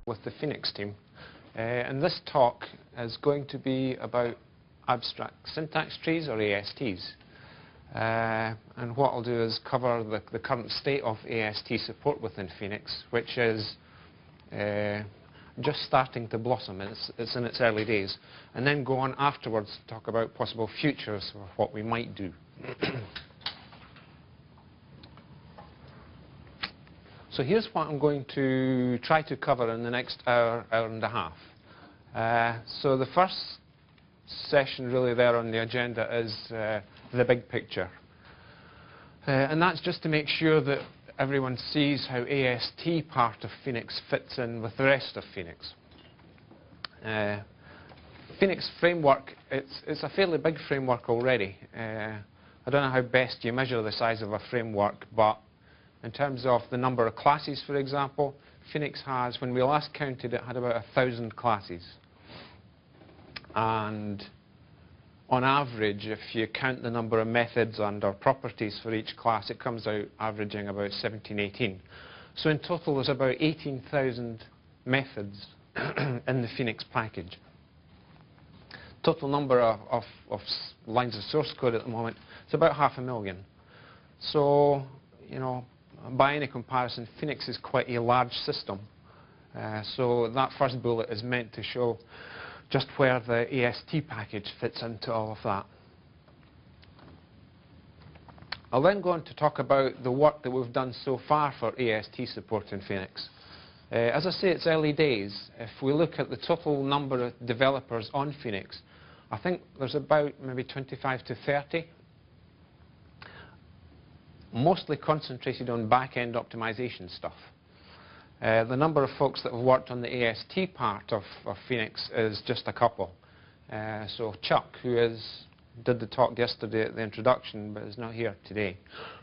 with the Phoenix team. And this talk is going to be about abstract syntax trees, or ASTs. And what I'll do is cover the current state of AST support within Phoenix, which is just starting to blossom. It's in its early days. And then go on afterwards to talk about possible futures of what we might do. So here's what I'm going to try to cover in the next hour, hour and a half. So the first session really there on the agenda is the big picture. And that's just to make sure that everyone sees how AST part of Phoenix fits in with the rest of Phoenix. Phoenix framework, it's a fairly big framework already. I don't know how best you measure the size of a framework, but in terms of the number of classes, for example, Phoenix has, when we last counted it, had about 1,000 classes. And on average, if you count the number of methods and/or properties for each class, it comes out averaging about 17, 18. So in total, there's about 18,000 methods in the Phoenix package. Total number of lines of source code at the moment is about 500,000. So, you know, by any comparison, Phoenix is quite a large system. So that first bullet is meant to show just where the AST package fits into all of that. I'll then go on to talk about the work that we've done so far for AST support in Phoenix. As I say, it's early days. If we look at the total number of developers on Phoenix, I think there's about maybe 25 to 30. Mostly concentrated on back-end optimization stuff. The number of folks that have worked on the AST part of Phoenix is just a couple. So Chuck, who did the talk yesterday at the introduction, but is not here today.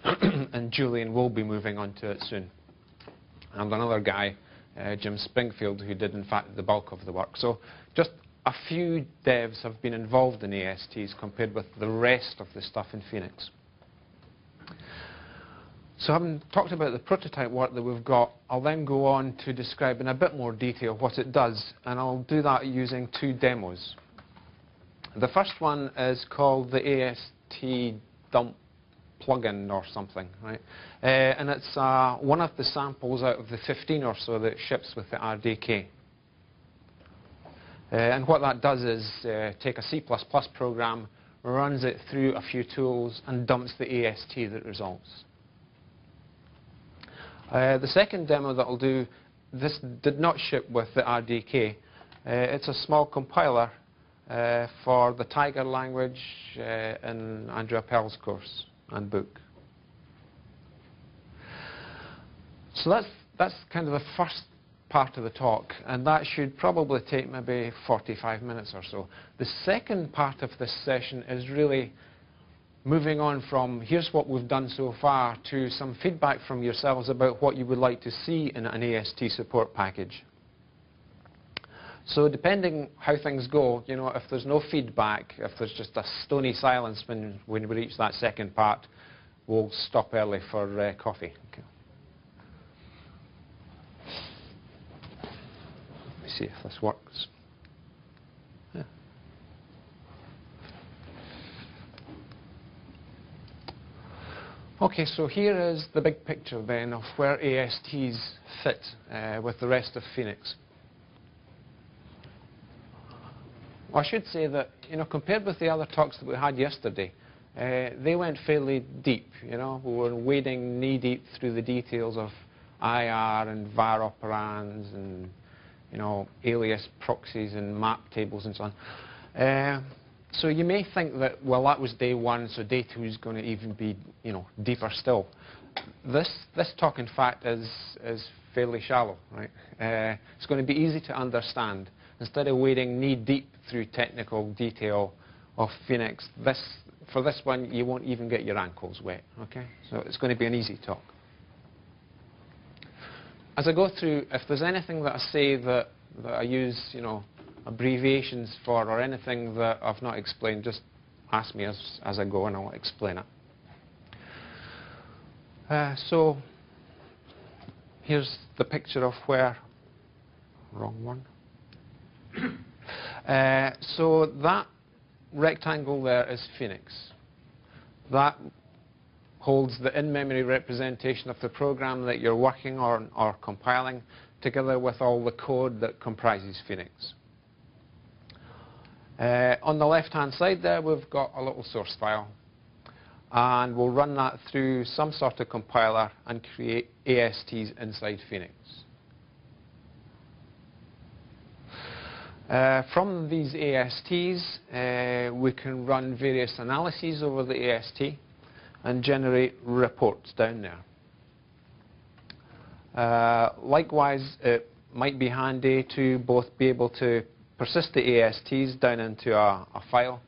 And Julian will be moving on to it soon. And another guy, Jim Springfield, who did, in fact, the bulk of the work. So just a few devs have been involved in ASTs compared with the rest of the stuff in Phoenix. So having talked about the prototype work that we've got, I'll then go on to describe in a bit more detail what it does, and I'll do that using two demos. The first one is called the AST dump plugin or something, right? And it's one of the samples out of the 15 or so that ships with the RDK. And what that does is take a C++ program, runs it through a few tools, and dumps the AST that results. The second demo that I'll do, this did not ship with the RDK. It's a small compiler for the Tiger language in Andrew Appel's course and book. So that's kind of the first part of the talk, and that should probably take maybe 45 minutes or so. The second part of this session is really moving on from here's what we've done so far to some feedback from yourselves about what you would like to see in an AST support package. So depending how things go, you know, if there's no feedback, if there's just a stony silence when we reach that second part, we'll stop early for coffee. Okay. Let me see if this works. Yeah. Okay, so here is the big picture then of where ASTs fit with the rest of Phoenix. I should say that, you know, compared with the other talks that we had yesterday, they went fairly deep, you know. We were wading knee-deep through the details of IR and var operands and, you know, alias proxies and map tables and so on. So you may think that, well, that was day one, so day two is going to even be, you know, deeper still. This talk, in fact, is fairly shallow, right? It's going to be easy to understand. Instead of wading knee-deep through technical detail of Phoenix, for this one, you won't even get your ankles wet, okay? So it's going to be an easy talk. As I go through, if there's anything that I say that I use, you know, abbreviations for or anything that I've not explained, just ask me as I go and I'll explain it. So here's the picture of where wrong one. So that rectangle there is Phoenix. That holds the in-memory representation of the program that you're working on or compiling, together with all the code that comprises Phoenix. On the left-hand side there, we've got a little source file. And we'll run that through some sort of compiler and create ASTs inside Phoenix. From these ASTs, we can run various analyses over the AST and generate reports down there. Likewise, it might be handy to both be able to persist the ASTs down into a file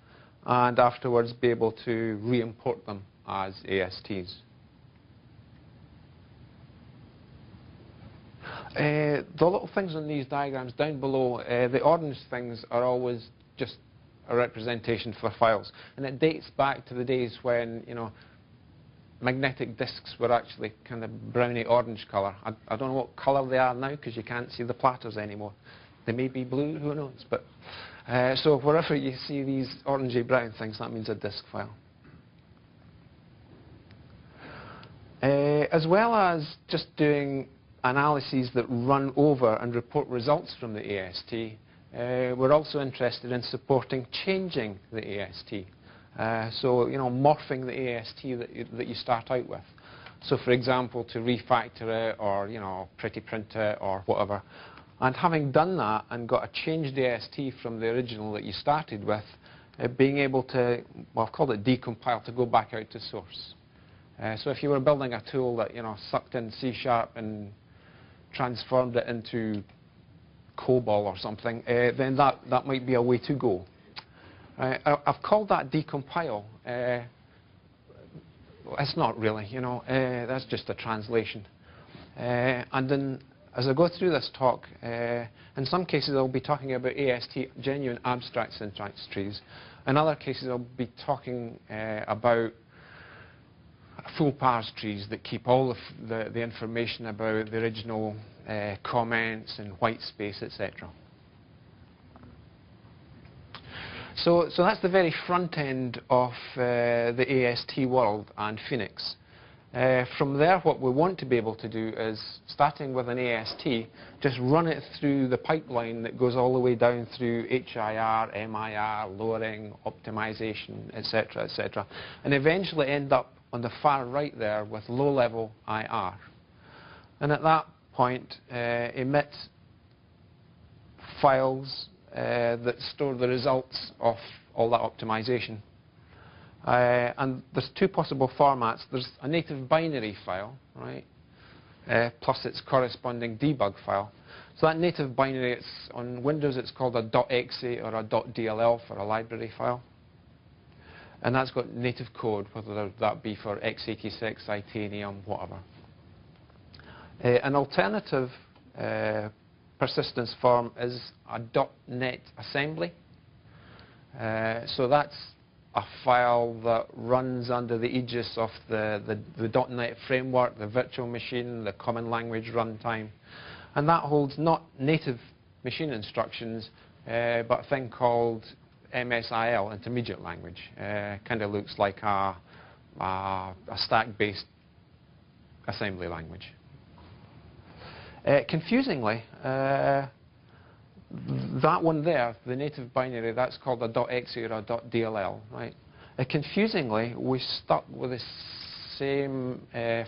and afterwards be able to re-import them as ASTs. The little things on these diagrams down below, the orange things are always just a representation for files. And it dates back to the days when, you know, magnetic disks were actually kind of browny orange color. I don't know what color they are now because you can't see the platters anymore. They may be blue, who knows? But so wherever you see these orangey brown things, that means a disk file. As well as just doing analyses that run over and report results from the AST, we're also interested in supporting changing the AST. So, you know, morphing the AST that you start out with. So, for example, to refactor it or, you know, pretty print it or whatever. And having done that and got a changed AST from the original that you started with, being able to, well, I've called it decompile, to go back out to source. So if you were building a tool that, you know, sucked in C# and transformed it into COBOL or something, then that might be a way to go. I've called that decompile. It's not really, you know, that's just a translation. And then as I go through this talk, in some cases I'll be talking about AST, genuine abstract syntax trees. In other cases I'll be talking about full parse trees that keep all of the information about the original comments and white space, etc. So that's the very front end of the AST world and Phoenix. From there, what we want to be able to do is, starting with an AST, just run it through the pipeline that goes all the way down through HIR, MIR, lowering, optimization, etc., etc., and eventually end up on the far right there with low-level IR. And at that point, emit files that store the results of all that optimization. And there's two possible formats. There's a native binary file, right, plus its corresponding debug file. So that native binary, it's on Windows, it's called a .exe or a .dll for a library file. And that's got native code, whether that be for x86, Titanium, whatever. An alternative persistence form is a .NET assembly. So that's a file that runs under the aegis of the .NET framework, the virtual machine, the common language runtime. And that holds not native machine instructions, but a thing called MSIL, intermediate language. Kind of looks like a stack-based assembly language. Confusingly, that one there, the native binary, that's called a .exe or a .dll, right? Confusingly, we stuck with the same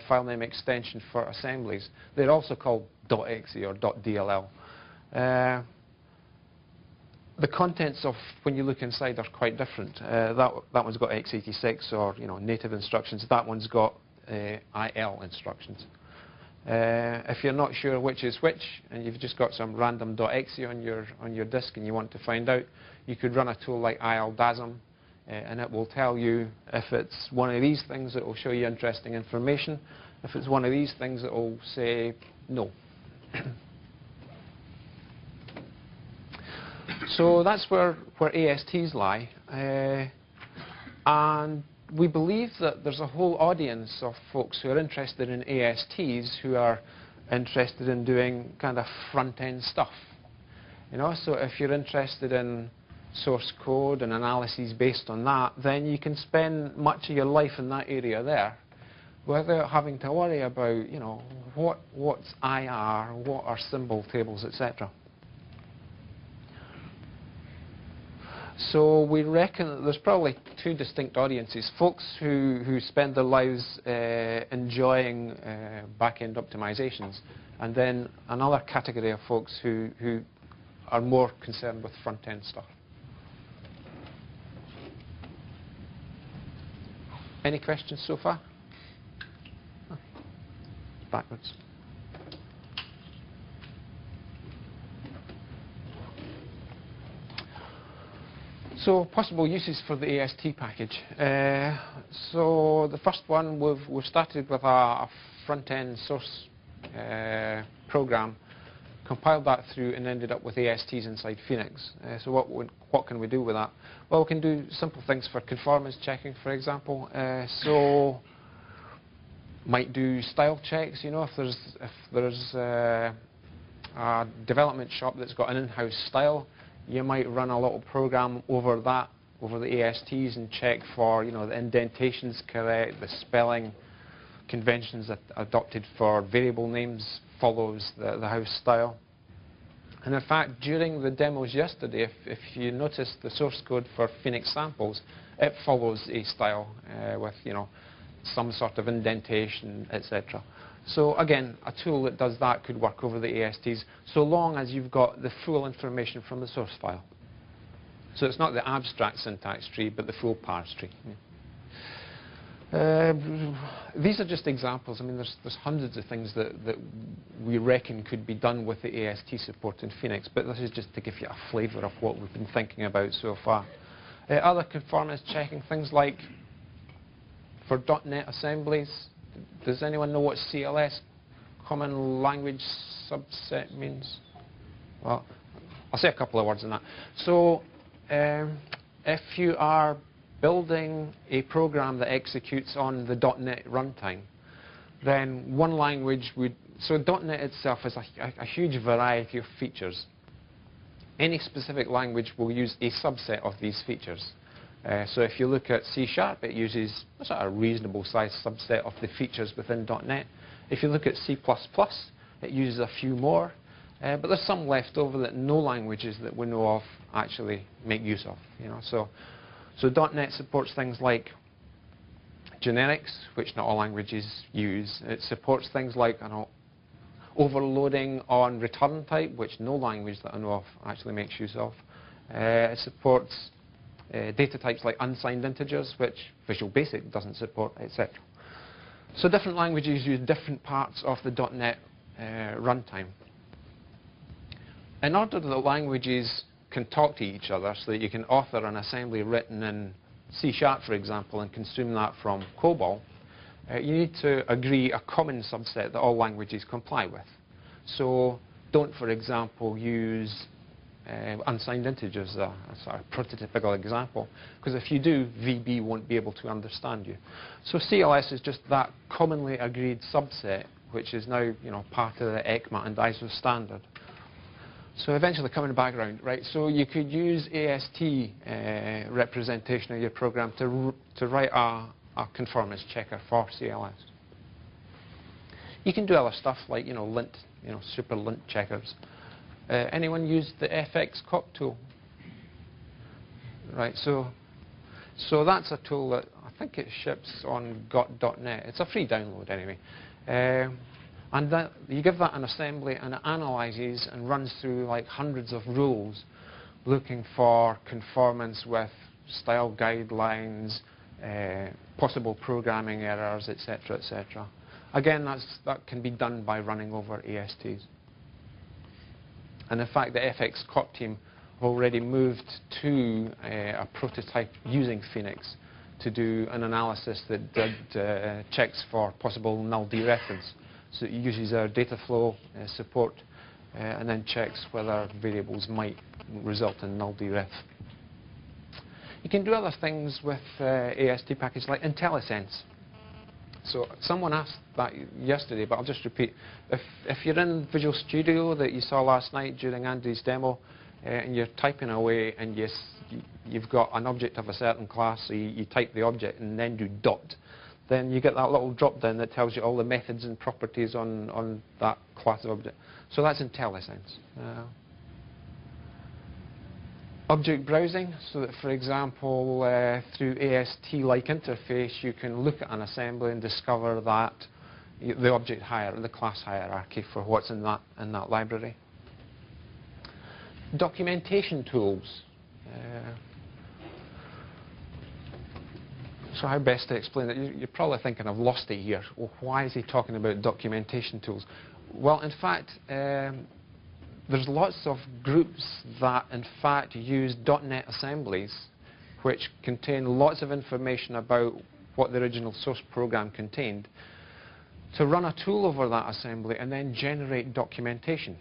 file name extension for assemblies. They're also called .exe or .dll. The contents of, when you look inside, are quite different. That one's got x86 or, you know, native instructions. That one's got IL instructions. If you're not sure which is which, and you've just got some random .exe on your disk and you want to find out, you could run a tool like ILDASM, and it will tell you if it's one of these things, it will show you interesting information. If it's one of these things, it will say no. So that's where ASTs lie. And we believe that there's a whole audience of folks who are interested in ASTs who are interested in doing kind of front-end stuff. You know, so if you're interested in source code and analyses based on that, then you can spend much of your life in that area there without having to worry about, you know, what's IR, what are symbol tables, etc. So we reckon that there's probably two distinct audiences: folks who spend their lives enjoying back-end optimizations, and then another category of folks who are more concerned with front-end stuff. Any questions so far? Oh, backwards. So possible uses for the AST package. So the first one, we've started with a front-end source program, compiled that through and ended up with ASTs inside Phoenix. So what can we do with that? Well, we can do simple things for conformance checking, for example. So might do style checks. You know, if there's a development shop that's got an in-house style, you might run a little program over that, over the ASTs, and check for, you know, the indentation's correct, the spelling conventions that adopted for variable names follows the house style. And in fact, during the demos yesterday, if you notice the source code for Phoenix samples, it follows a style with, you know, some sort of indentation, etc. So again, a tool that does that could work over the ASTs, so long as you've got the full information from the source file. So it's not the abstract syntax tree, but the full parse tree. Yeah. These are just examples. I mean, there's hundreds of things that we reckon could be done with the AST support in Phoenix, but this is just to give you a flavour of what we've been thinking about so far. Other conformance checking, things like for .NET assemblies. Does anyone know what CLS, Common Language Subset, means? Well, I'll say a couple of words on that. So if you are building a program that executes on the .NET runtime, then one language would... So .NET itself has a huge variety of features. Any specific language will use a subset of these features. So if you look at C#, it uses a sort of reasonable sized subset of the features within .NET. If you look at C++, it uses a few more. But there's some left over that no languages that we know of actually make use of. You know? So .NET supports things like generics, which not all languages use. It supports things like, I don't know, overloading on return type, which no language that I know of actually makes use of. It supports data types like unsigned integers, which Visual Basic doesn't support, etc. So different languages use different parts of the .NET runtime. In order that languages can talk to each other, so that you can author an assembly written in C#, for example, and consume that from COBOL, you need to agree a common subset that all languages comply with. So don't, for example, use unsigned integers, a sort of prototypical example, because if you do, VB won't be able to understand you. So CLS is just that commonly agreed subset, which is now, you know, part of the ECMA and ISO standard. So eventually coming back around, right, so you could use AST representation of your program to write a conformance checker for CLS. You can do other stuff like, you know, lint, you know, super lint checkers. Anyone use the FXCop tool? Right, so that's a tool that I think it ships on got.net. It's a free download anyway. And that, you give that an assembly and it analyzes and runs through like hundreds of rules looking for conformance with style guidelines, possible programming errors, etc., etc. Again, that can be done by running over ASTs. And in fact, the FXCop team have already moved to a prototype using Phoenix to do an analysis that checks for possible null dereference. So it uses our data flow support and then checks whether variables might result in null deref. You can do other things with AST packages like IntelliSense. So someone asked that yesterday, but I'll just repeat. If you're in Visual Studio that you saw last night during Andy's demo, and you're typing away and you've got an object of a certain class, so you type the object and then do dot, then you get that little drop down that tells you all the methods and properties on that class of object. So that's IntelliSense. Object browsing, so that for example through AST-like interface you can look at an assembly and discover that the object the class hierarchy for what's in that library. Documentation tools. So how best to explain it? You're probably thinking I've lost it here. Well, why is he talking about documentation tools? Well, in fact, there's lots of groups that in fact use .NET assemblies which contain lots of information about what the original source program contained to run a tool over that assembly and then generate documentation.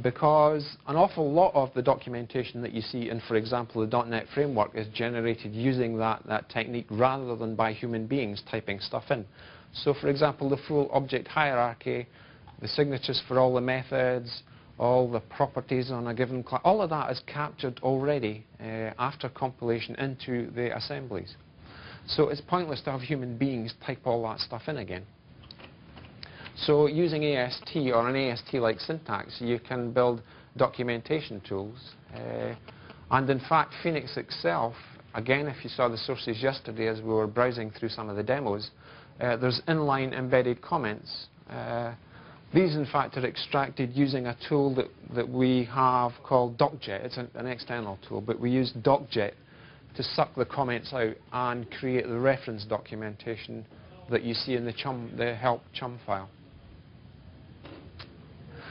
Because an awful lot of the documentation that you see in, for example, the .NET framework is generated using that technique rather than by human beings typing stuff in. So for example, the full object hierarchy, the signatures for all the methods, all the properties on a given class, all of that is captured already after compilation into the assemblies. So it's pointless to have human beings type all that stuff in again. So using AST or an AST-like syntax, you can build documentation tools. And in fact, Phoenix itself, again, if you saw the sources yesterday as we were browsing through some of the demos, there's inline embedded comments. These, in fact, are extracted using a tool that we have called DocJet. It's an external tool, but we use DocJet to suck the comments out and create the reference documentation that you see in the help chum file.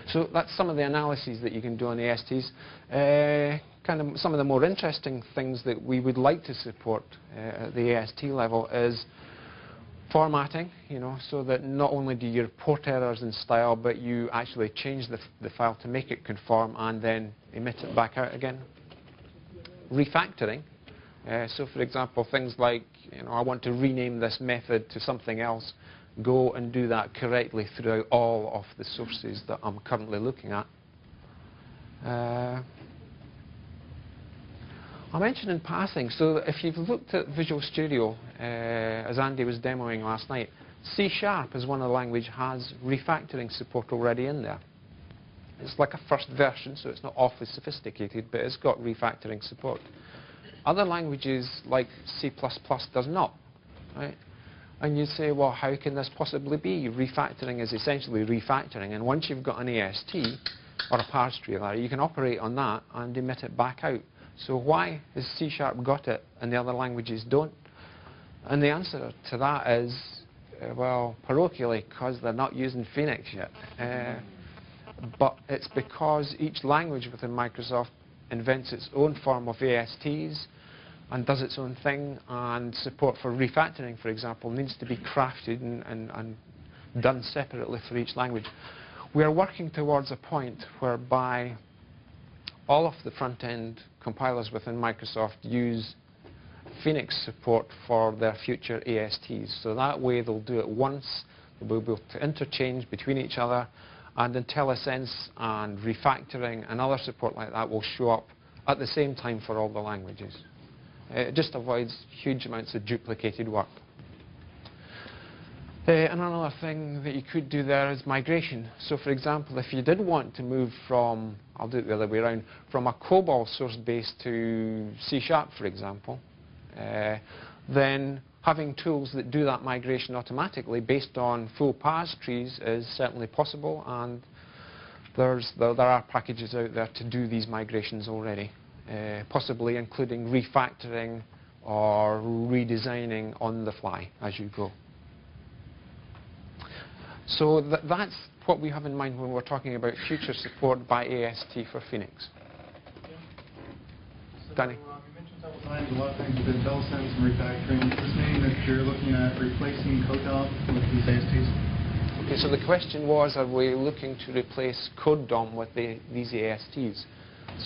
So that's some of the analyses that you can do on the ASTs. Kind of some of the more interesting things that we would like to support at the AST level is formatting, so that not only do you report errors in style, but you actually change the file to make it conform and then emit it back out again. Refactoring. So for example, things like, I want to rename this method to something else, go and do that correctly throughout all of the sources that I'm currently looking at. I mentioned in passing, so if you've looked at Visual Studio, as Andy was demoing last night, C# as one of the languages has refactoring support already in there. It's like a first version, so it's not awfully sophisticated, but it's got refactoring support. Other languages like C++ does not, right? And you say, well, how can this possibly be? Refactoring is essentially refactoring, and once you've got an AST, or a parse tree, you can operate on that and emit it back out. So why has C# got it and the other languages don't? And the answer to that is, well, parochially, because they're not using Phoenix yet. But it's because each language within Microsoft invents its own form of ASTs and does its own thing, and support for refactoring, for example, needs to be crafted and done separately for each language. We are working towards a point whereby all of the front-end compilers within Microsoft use Phoenix support for their future ASTs. So that way they'll do it once, they'll be able to interchange between each other, and IntelliSense and refactoring and other support like that will show up at the same time for all the languages. It just avoids huge amounts of duplicated work. And another thing that you could do there is migration. So for example, if you did want to move from, I'll do it the other way around, from a COBOL source base to C#, for example, then having tools that do that migration automatically based on full parse trees is certainly possible, and there are packages out there to do these migrations already, possibly including refactoring or redesigning on the fly as you go. So that's what we have in mind when we're talking about future support by AST for Phoenix. So, Danny? You mentioned several times a lot of things with IntelliSense and refactoring. Does this mean that you're looking at replacing CodeDOM with these ASTs? Okay, so the question was, are we looking to replace CodeDOM with these ASTs?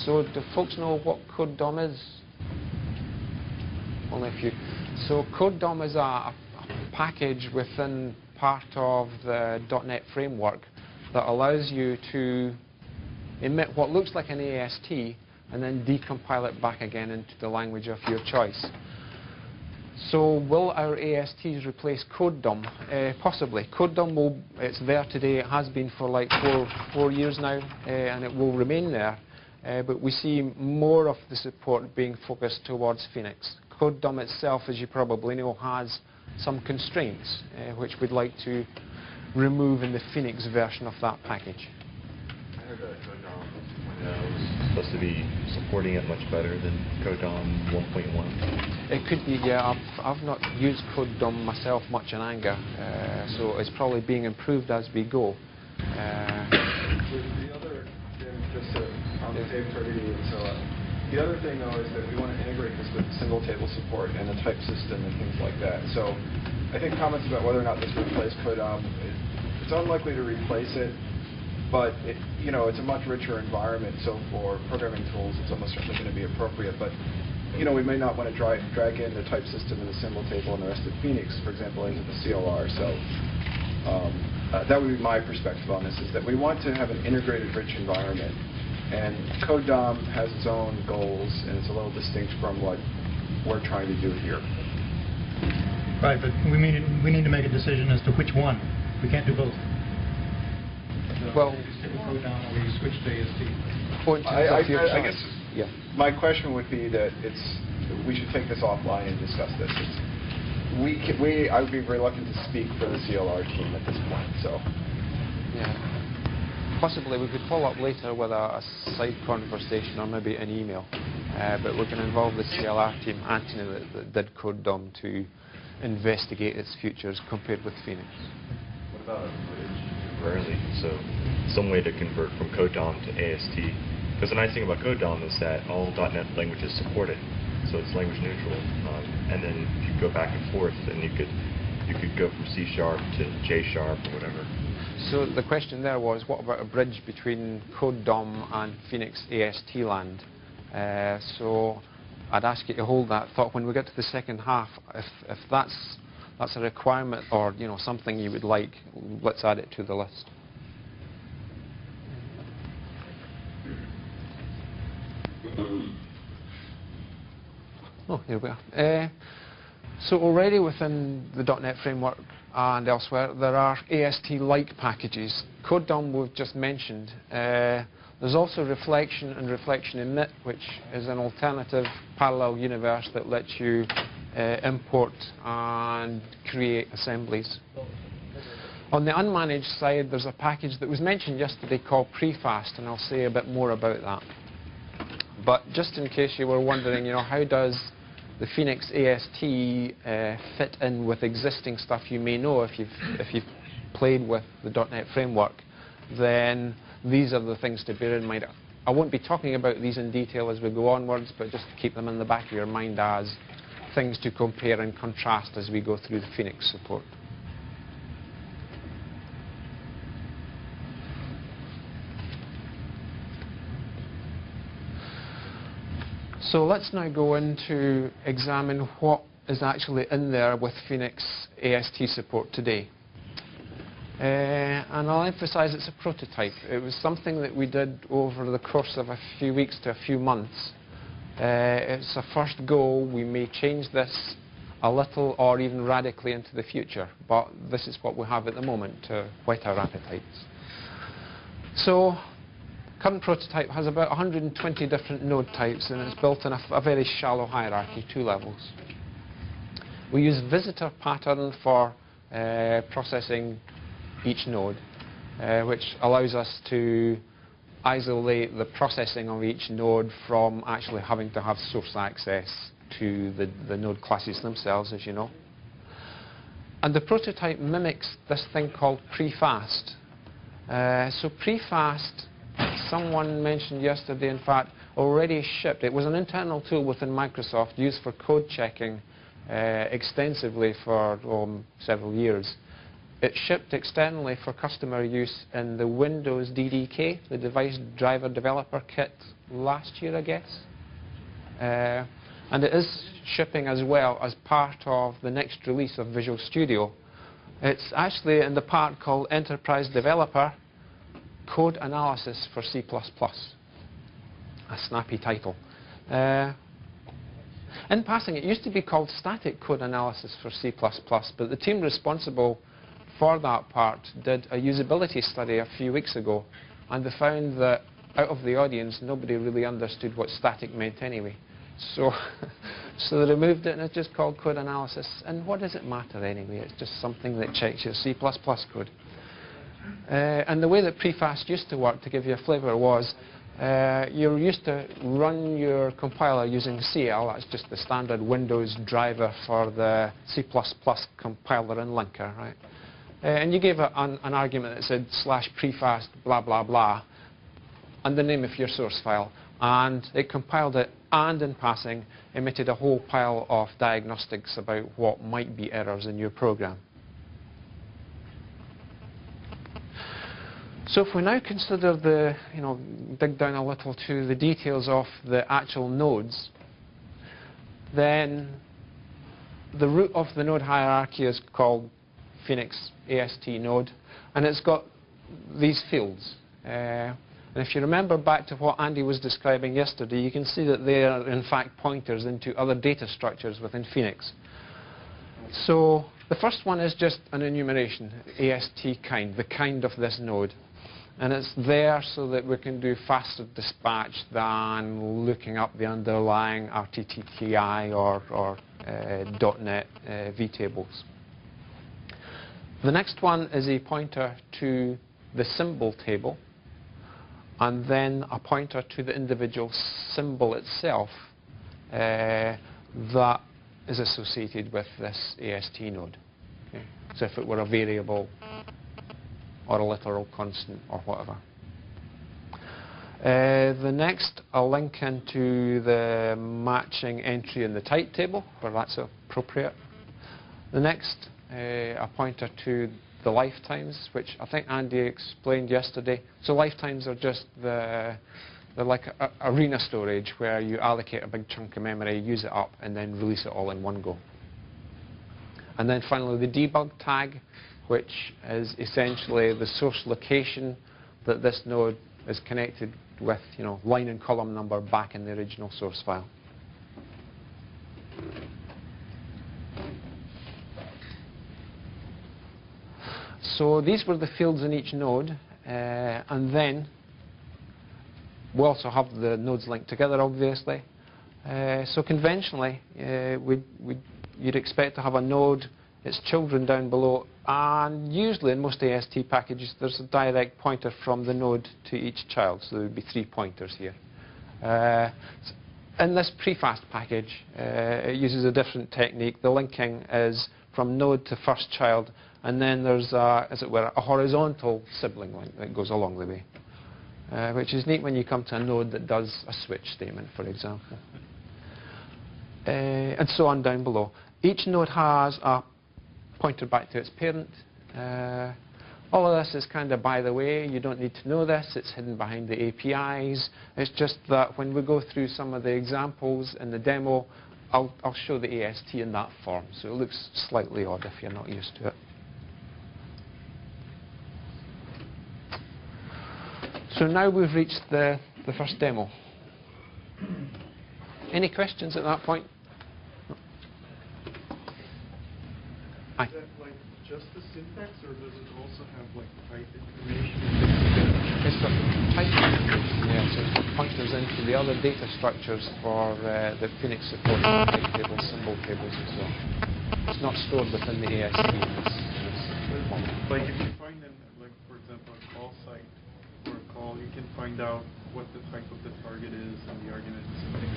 So do folks know what CodeDOM is? Only a few. So CodeDOM is a package within part of the .NET framework that allows you to emit what looks like an AST and then decompile it back again into the language of your choice. So will our ASTs replace CodeDOM? Possibly. CodeDOM it's there today, it has been for like four years now, and it will remain there. But we see more of the support being focused towards Phoenix. CodeDOM itself, as you probably know, has some constraints, which we'd like to remove in the Phoenix version of that package. I heard that CodeDOM 2.0 was supposed to be supporting it much better than CodeDOM 1.1. It could be, yeah. I've not used CodeDOM myself much in anger, so it's probably being improved as we go. The other, just on the tape targeting and so on. The other thing, though, is that we want to integrate this with single table support and a type system and things like that. So I think comments about whether or not this would replace CodeDOM, it's unlikely to replace it, but it's a much richer environment. So for programming tools, it's almost certainly going to be appropriate. But we may not want to drag in the type system and the symbol table and the rest of Phoenix, for example, into the CLR. So that would be my perspective on this: is that we want to have an integrated, rich environment. And CodeDOM has its own goals, and it's a little distinct from what we're trying to do here. Right, but we need to make a decision as to which one. We can't do both. So well, we stick with CodeDOM or we switch to AST. I guess my question would be that we should take this offline and discuss this. I would be reluctant to speak for the CLR team at this point. So. Yeah. Possibly we could follow up later with a side conversation or maybe an email, but we're going to involve the CLR team, Anthony, that did CodeDOM, to investigate its futures compared with Phoenix. What about a bridge temporarily? So some way to convert from CodeDOM to AST. Because the nice thing about CodeDOM is that all .NET languages support it, so it's language neutral. And then you could go back and forth, and you could go from C# to J# or whatever. So the question there was, what about a bridge between CodeDOM and Phoenix AST land? So I'd ask you to hold that thought. When we get to the second half, if that's a requirement or something you would like, let's add it to the list. Oh, here we are. So already within the .NET framework and elsewhere, there are AST-like packages. CodeDOM we've just mentioned. There's also Reflection and Reflection Emit, which is an alternative parallel universe that lets you import and create assemblies. On the unmanaged side, there's a package that was mentioned yesterday called Prefast, and I'll say a bit more about that. But just in case you were wondering, how does the Phoenix AST fit in with existing stuff you may know if you've played with the .NET framework, then these are the things to bear in mind. I won't be talking about these in detail as we go onwards, but just keep them in the back of your mind as things to compare and contrast as we go through the Phoenix support. So let's now go into examine what is actually in there with Phoenix AST support today. And I'll emphasize it's a prototype. It was something that we did over the course of a few weeks to a few months. It's a first go. We may change this a little or even radically into the future, but this is what we have at the moment to whet our appetites. So current prototype has about 120 different node types, and it's built in a very shallow hierarchy, 2 levels. We use visitor pattern for processing each node, which allows us to isolate the processing of each node from actually having to have source access to the node classes themselves, as you know. And the prototype mimics this thing called Prefast. So Prefast, someone mentioned yesterday, in fact, already shipped. It was an internal tool within Microsoft used for code checking extensively for several years. It shipped externally for customer use in the Windows DDK, the Device Driver Developer Kit, last year, I guess. And it is shipping as well as part of the next release of Visual Studio. It's actually in the part called Enterprise Developer Code Analysis for C++. A snappy title. In passing, it used to be called Static Code Analysis for C++, but the team responsible for that part did a usability study a few weeks ago, and they found that out of the audience, nobody really understood what static meant anyway. So, so they removed it, and it's just called Code Analysis. And what does it matter anyway? It's just something that checks your C++ code. And the way that prefast used to work, to give you a flavour, was you used to run your compiler using CL. That's just the standard Windows driver for the C++ compiler and linker, right? And you gave an argument that said /prefast blah blah blah and the name of your source file, and it compiled it, and in passing emitted a whole pile of diagnostics about what might be errors in your program. So if we now consider the, dig down a little to the details of the actual nodes, then the root of the node hierarchy is called Phoenix AST node, and it's got these fields. And if you remember back to what Andy was describing yesterday, you can see that they are in fact pointers into other data structures within Phoenix. So the first one is just an enumeration, AST kind, the kind of this node. And it's there so that we can do faster dispatch than looking up the underlying RTTI or .NET vtables. The next one is a pointer to the symbol table, and then a pointer to the individual symbol itself that is associated with this AST node. Okay. So if it were a variable or a literal constant or whatever. The next, a link into the matching entry in the type table, where that's appropriate. The next, a pointer to the lifetimes, which I think Andy explained yesterday. So lifetimes are just they're like arena storage, where you allocate a big chunk of memory, use it up, and then release it all in one go. And then finally, the debug tag, which is essentially the source location that this node is connected with, line and column number back in the original source file. So these were the fields in each node, and then we also have the nodes linked together, obviously. So conventionally, you'd expect to have a node, its children down below, and usually in most AST packages there's a direct pointer from the node to each child, so there would be 3 pointers here. In this prefast package, it uses a different technique. The linking is from node to first child, and then there's, as it were, a horizontal sibling link that goes along the way, which is neat when you come to a node that does a switch statement, for example. And so on down below. Each node has a pointer back to its parent. All of this is kind of by the way. You don't need to know this. It's hidden behind the APIs. It's just that when we go through some of the examples in the demo, I'll show the AST in that form. So it looks slightly odd if you're not used to it. So now we've reached the first demo. Any questions at that point? Hi. Is that like just the syntax, or does it also have like type information? It's got type information, yeah, so it's got pointers into the other data structures for the Phoenix support, type tables, symbol tables, and so on. It's not stored within the AST in this format. Like if you find an, like for example, a call site or a call, you can find out what the type of the target is and the argument is something.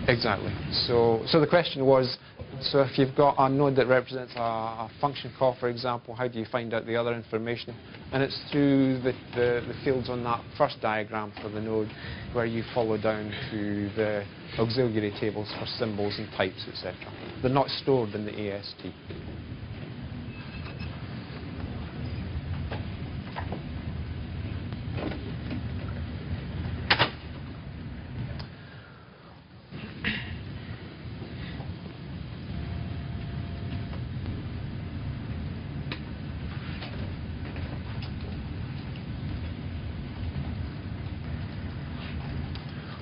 Exactly. So the question was, so if you've got a node that represents a function call, for example, how do you find out the other information? And it's through the fields on that first diagram for the node, where you follow down to the auxiliary tables for symbols and types, etc. They're not stored in the AST.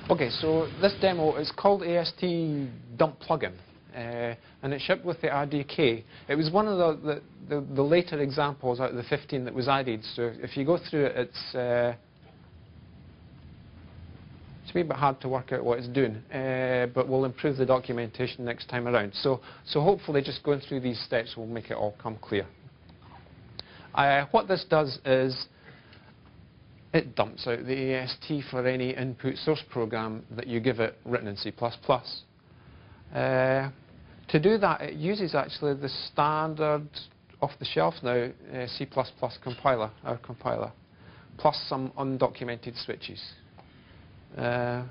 Okay, so this demo is called AST dump plugin, and it shipped with the RDK. It was one of the later examples out of the 15 that was added. So if you go through it, it's a wee bit hard to work out what it's doing, but we'll improve the documentation next time around. So hopefully just going through these steps will make it all come clear. What this does is it dumps out the AST for any input source program that you give it written in C++. To do that, it uses actually the standard off-the-shelf now C++ compiler, our compiler, plus some undocumented switches. Well,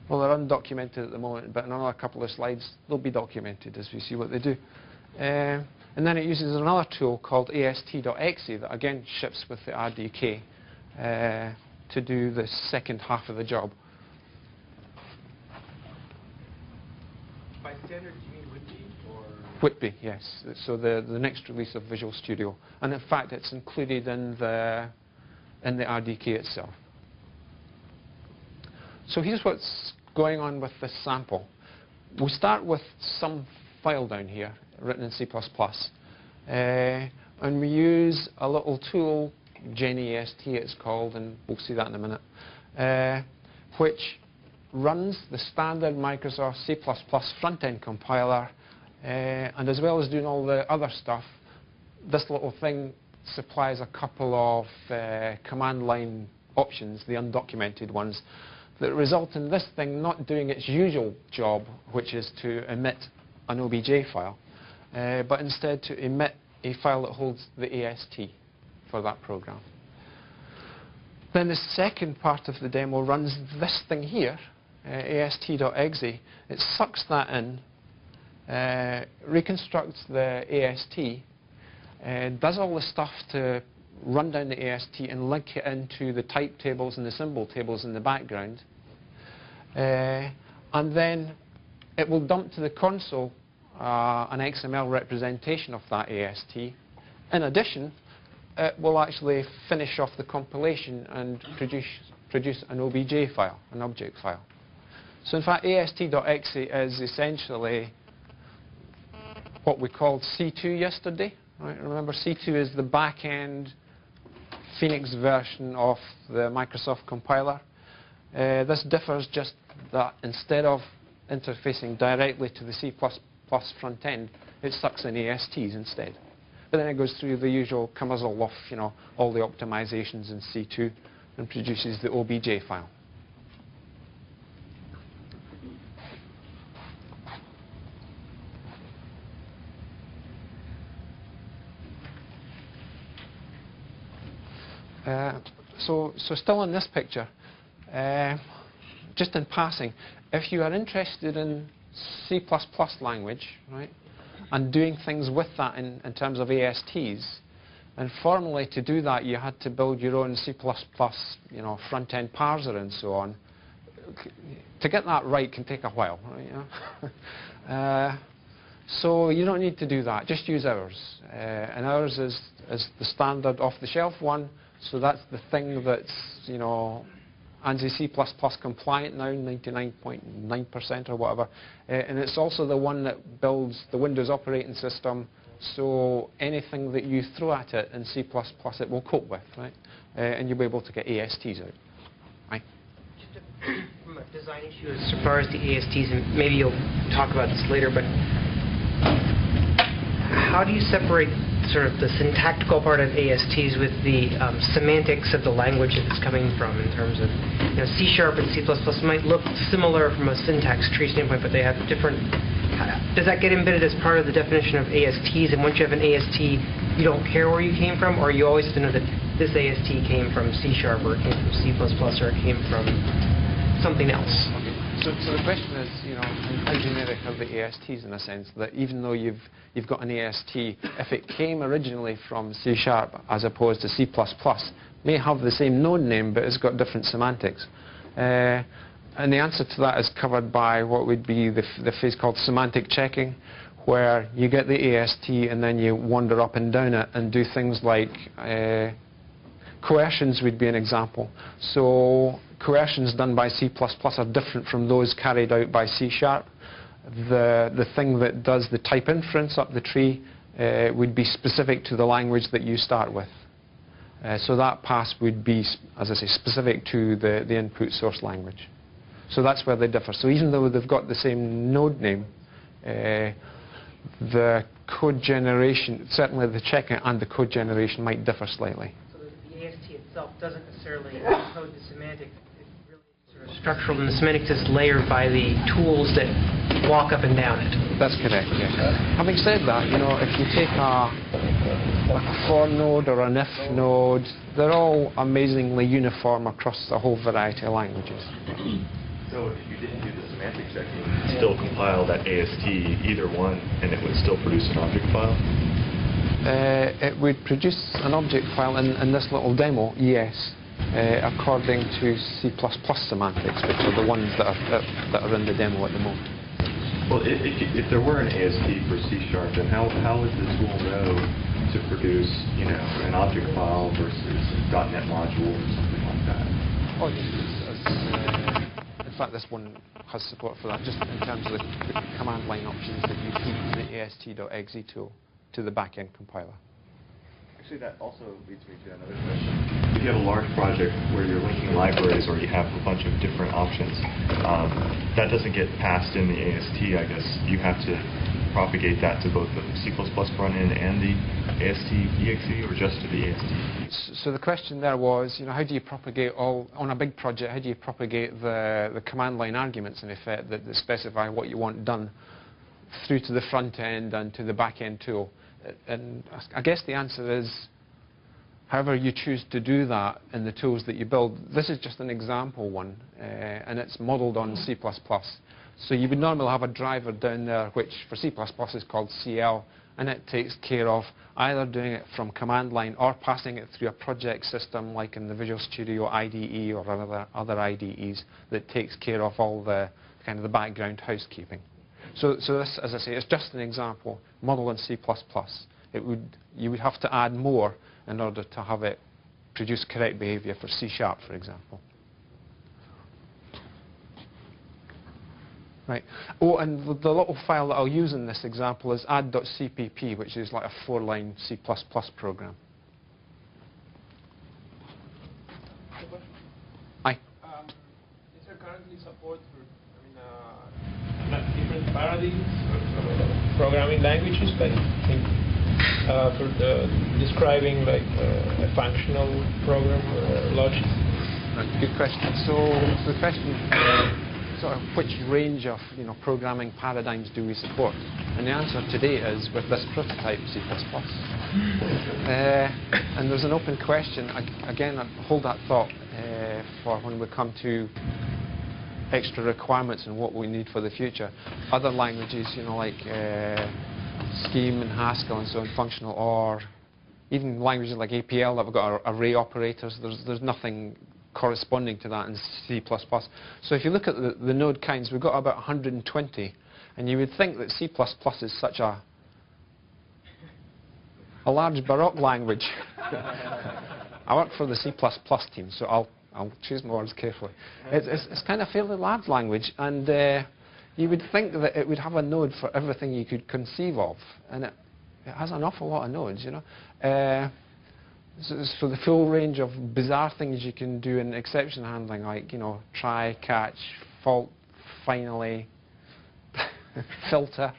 they're undocumented at the moment, but in another couple of slides, they'll be documented as we see what they do. And then it uses another tool called ast.exe that again ships with the RDK to do the second half of the job. By standard, do you mean Whitby or? Whitby, yes. So the next release of Visual Studio, and in fact, it's included in the RDK itself. So here's what's going on with this sample. We start with some file down here, written in C++, and we use a little tool, GenAST it's called, and we'll see that in a minute, which runs the standard Microsoft C++ front-end compiler, and as well as doing all the other stuff, this little thing supplies a couple of command line options, the undocumented ones, that result in this thing not doing its usual job, which is to emit an OBJ file, but instead to emit a file that holds the AST for that program. Then the second part of the demo runs this thing here, ast.exe. It sucks that in, reconstructs the AST, does all the stuff to run down the AST and link it into the type tables and the symbol tables in the background. And then it will dump to the console an XML representation of that AST. In addition, it will actually finish off the compilation and produce an OBJ file, an object file. So in fact, ast.exe is essentially what we called C2 yesterday. Right? Remember, C2 is the back-end Phoenix version of the Microsoft compiler. This differs just that instead of interfacing directly to the C++ front end, it sucks in ASTs instead. But then it goes through the usual camisole of, all the optimizations in C2 and produces the OBJ file. So still in this picture, just in passing, if you are interested in C++ language, right, and doing things with that in terms of ASTs, and formally to do that you had to build your own C++ front-end parser and so on. To get that right can take a while, right? So you don't need to do that, just use ours. And ours is the standard off-the-shelf one. So that's the thing that's, ANSI C++ compliant now, 99.9% or whatever. And it's also the one that builds the Windows operating system, so anything that you throw at it in C++ it will cope with, right? And you'll be able to get ASTs out. Right? Just from a design issue as far as the ASTs, and maybe you'll talk about this later, but how do you separate sort of the syntactical part of ASTs with the semantics of the language that it's coming from, in terms of, C# and C++ might look similar from a syntax tree standpoint, but they have different. Does that get embedded as part of the definition of ASTs? And once you have an AST, you don't care where you came from, or you always have to know that this AST came from C# or it came from C++ or it came from something else? Okay. So the question is, how generic are the ASTs in a sense that even though you've got an AST, if it came originally from C# as opposed to C++, may have the same node name, but it's got different semantics. And the answer to that is covered by what would be the phase called semantic checking, where you get the AST and then you wander up and down it and do things like coercions would be an example. So coercions done by C++ are different from those carried out by C#. The thing that does the type inference up the tree would be specific to the language that you start with. So that pass would be, as I say, specific to the input source language. So that's where they differ. So even though they've got the same node name, the code generation, certainly the checking and the code generation might differ slightly. So the AST itself doesn't necessarily encode the semantic. It's really sort of structural, and the semantics is layered by the tools that walk up and down it. That's correct, yes. Having said that, you know, if you take a for node or an if node, they're all amazingly uniform across a whole variety of languages. So if you didn't do the semantic checking, still compile that AST, either one, and it would still produce an object file? It would produce an object file in this little demo, yes, according to C++ semantics, which are the ones that are in the demo at the moment. Well, if there were an AST for C#, then how would the tool know to produce, you know, an object file versus a .NET module or something like that? Oh, in fact, this one has support for that, just in terms of the command line options that you feed the AST.exe tool to the back-end compiler. Actually, that also leads me to another question. If you have a large project where you're linking libraries or you have a bunch of different options, that doesn't get passed in the AST, I guess. You have to propagate that to both the C++ front end and the AST.exe, or just to the AST? So the question there was, you know, how do you propagate on a big project, how do you propagate the command line arguments, in effect, that specify what you want done through to the front end and to the back end tool? And I guess the answer is, however you choose to do that in the tools that you build. This is just an example one, and it's modeled on C++. So you would normally have a driver down there, which for C++ is called CL, and it takes care of either doing it from command line or passing it through a project system like in the Visual Studio IDE or other IDEs that takes care of all the kind of the background housekeeping. So this, as I say, is just an example, modeled in C++. You would have to add more in order to have it produce correct behavior for C#, for example. Right. Oh, and the little file that I'll use in this example is add.cpp, which is like a 4-line C++ program. Aye. Is there currently support for different paradigms of programming languages, like for describing like a functional program or logic? Right, good question. So the question. Sort of which range of programming paradigms do we support? And the answer today is with this prototype C++. And there's an open question. Again, I hold that thought for when we come to extra requirements and what we need for the future. Other languages, like Scheme and Haskell and so on, functional, or even languages like APL that have got array operators. There's nothing corresponding to that in C++. So if you look at the node kinds, we've got about 120, and you would think that C++ is such a large Baroque language. I work for the C++ team, so I'll choose my words carefully. It's kind of a fairly large language, and you would think that it would have a node for everything you could conceive of, and it has an awful lot of nodes, So the full range of bizarre things you can do in exception handling, like, try, catch, fault, finally, filter.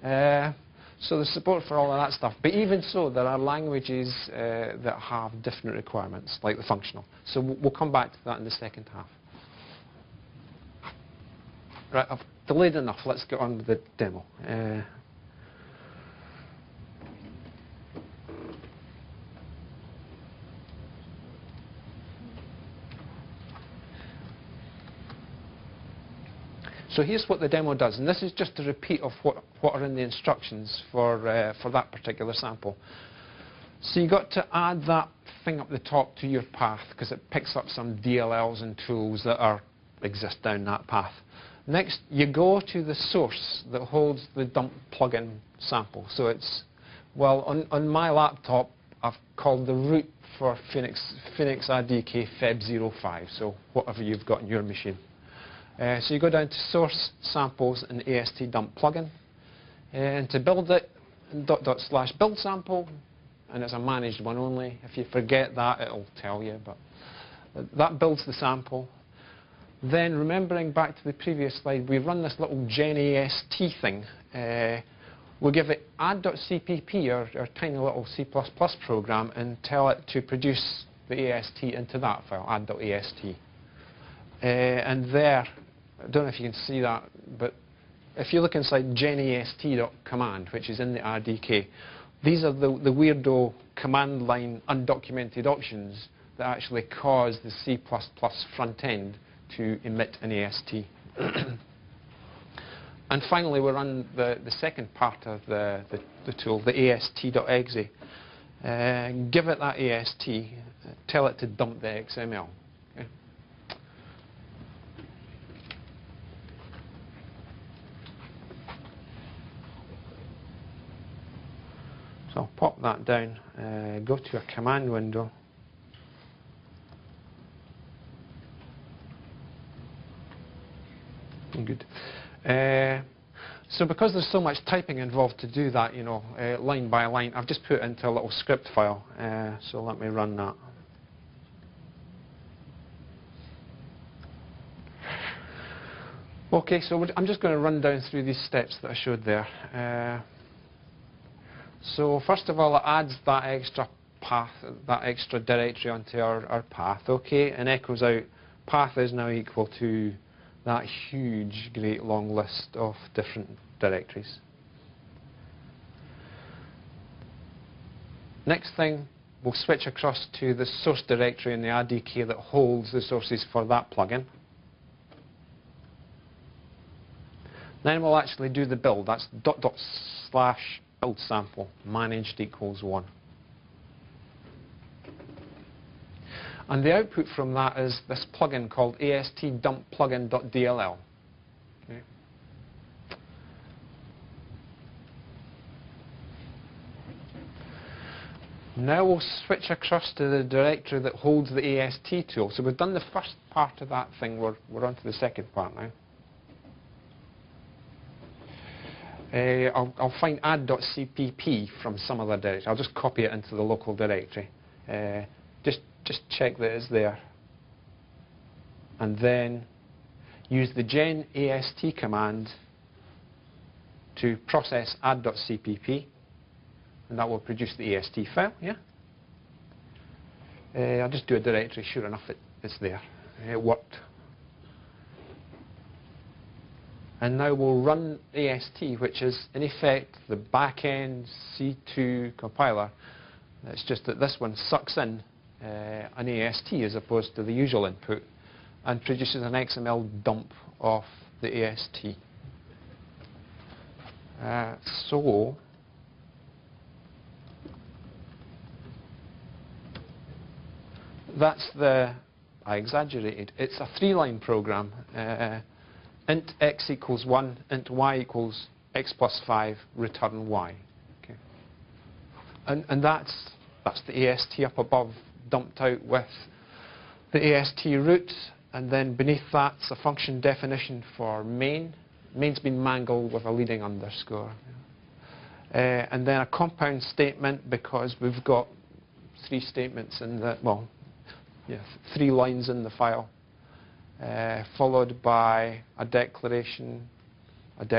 So there's support for all of that stuff. But even so, there are languages that have different requirements, like the functional. So we'll come back to that in the second half. Right, I've delayed enough. Let's get on with the demo. So here's what the demo does, and this is just a repeat of what are in the instructions for that particular sample. So you got to add that thing up the top to your path, because it picks up some DLLs and tools that exist down that path. Next, you go to the source that holds the dump plugin sample. So it's, well, on my laptop, I've called the root for Phoenix RDK Feb 05, so whatever you've got in your machine. So you go down to source samples and AST dump plugin, and to build it, /build sample, and it's a managed one only. If you forget that, it'll tell you, but that builds the sample. Then, remembering back to the previous slide, we run this little genAST thing. We'll give it add.cpp, our tiny little C++ program, and tell it to produce the AST into that file, add.ast. And there, I don't know if you can see that, but if you look inside genast.command, which is in the RDK, these are the weirdo command line undocumented options that actually cause the C++ front end to emit an AST. And finally, we run the second part of the tool, the ast.exe. Give it that AST, tell it to dump the XML. Okay? So I'll pop that down, go to a command window. Good. So because there's so much typing involved to do that, you know, line by line, I've just put it into a little script file. So let me run that. Okay, so I'm just going to run down through these steps that I showed there. So first of all, it adds that extra path, that extra directory onto our path, okay, and echoes out path is now equal to that huge, great long list of different directories. Next thing, we'll switch across to the source directory in the RDK that holds the sources for that plugin. Then we'll actually do the build. That's /build sample managed equals 1. And the output from that is this plugin called ast-dump-plugin.dll. Okay. Now we'll switch across to the directory that holds the AST tool. So we've done the first part of that thing. We're on to the second part now. I'll find add.cpp from some other directory. I'll just copy it into the local directory. Just check that it's there. And then use the genast command to process add.cpp. And that will produce the AST file, yeah? I'll just do a directory. Sure enough, it's there. It worked. And now we'll run AST, which is, in effect, the back-end C2 compiler. It's just that this one sucks in an AST as opposed to the usual input and produces an XML dump of the AST. So that's I exaggerated. It's a 3-line program. Int x equals 1, int y equals x plus 5, return y. Okay. And that's the AST up above, dumped out with the AST root, and then beneath that's a function definition for main. Main's been mangled with a leading underscore. And then a compound statement, because we've got 3 statements in the, well, yeah, 3 lines in the file, followed by a declaration, and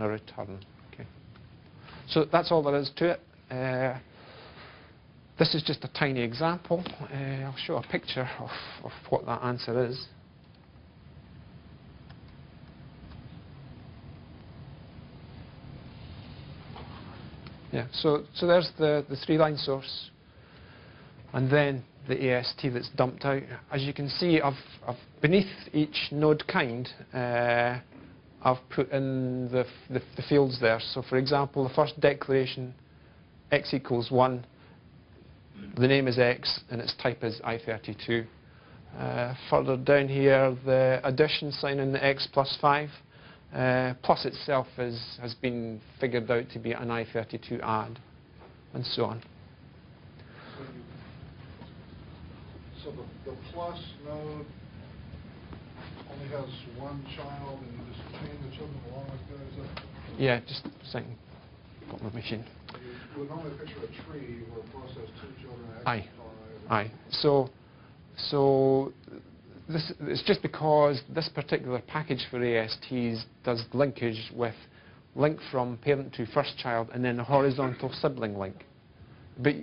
a return. Okay. So that's all there is to it. This is just a tiny example. I'll show a picture of what that answer is. Yeah, so there's the 3-line source, and then the AST that's dumped out. As you can see, I've beneath each node kind, I've put in the fields there. So for example, the first declaration, x equals 1, the name is x, and its type is I32. Further down here, the addition sign in the x plus 5. Plus itself has been figured out to be an I32 add, and so on. So the plus node only has one child, and you just chain the children along like that? Is that? Yeah, just a second. Got my machine. You would normally picture a tree where a plus has two children. Aye. Aye. So this it's just because this particular package for ASTs does linkage with link from parent to first child and then a horizontal sibling link. But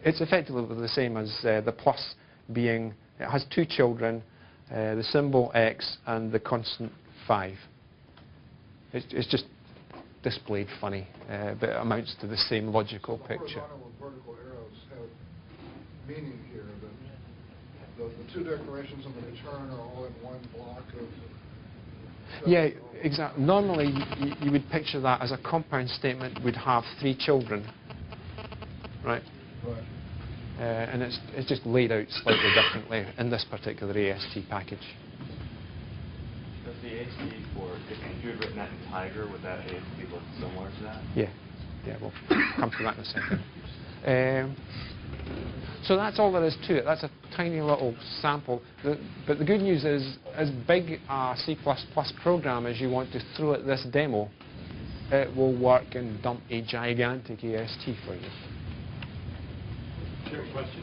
it's effectively the same as the plus being, it has two children, the symbol X and the constant 5. It's just displayed funny, but it amounts to the same logical picture. Horizontal and vertical arrows have meaning here. The two declarations and the return are all in one block of... Yeah, exactly. Normally, you would picture that as a compound statement would have 3 children, right? Right. And it's just laid out slightly differently in this particular AST package. Does the AST for, if you had written that in Tiger, would that AST look similar to that? Yeah, we'll come to that in a second. So that's all there is to it. That's a tiny little sample. But the good news is, as big a C++ program as you want to throw at this demo, it will work and dump a gigantic AST for you. Question.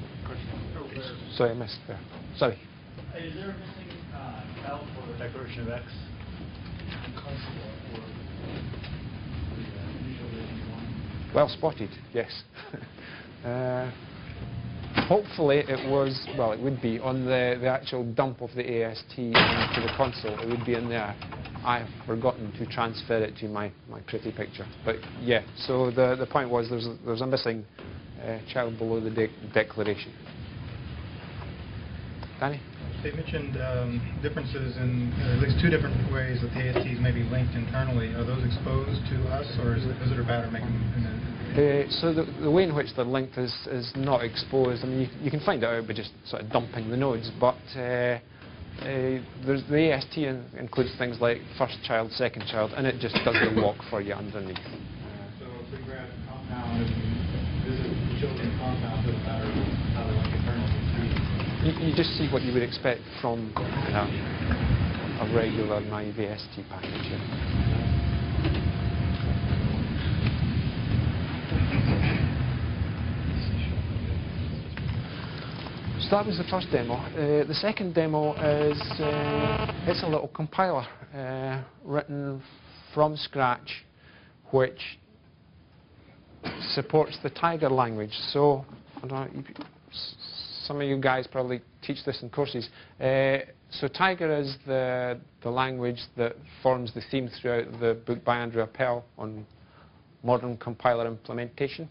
Sorry, I missed there. Sorry. Is there a missing child for the declaration of X? Well spotted, yes. Hopefully it was, well, it would be on the actual dump of the AST into the console. It would be in there. I've forgotten to transfer it to my pretty picture. But yeah, so the point was there's a missing child below the declaration. Danny? They mentioned differences in at least 2 different ways that the ASTs may be linked internally. Are those exposed to us, or is it a bad or make them? So the way in which they're linked is not exposed. I mean, you can find it out by just sort of dumping the nodes, but there's the AST includes things like first child, second child, and it just does the lock for you underneath. So if we grab compound and visit the children compound, doesn't matter how they link internally. You just see what you would expect from a regular naive AST package. So that was the first demo. The second demo is it's a little compiler written from scratch, which supports the Tiger language. So I don't know, some of you guys probably teach this in courses. So Tiger is the language that forms the theme throughout the book by Andrew Appel on modern compiler implementation.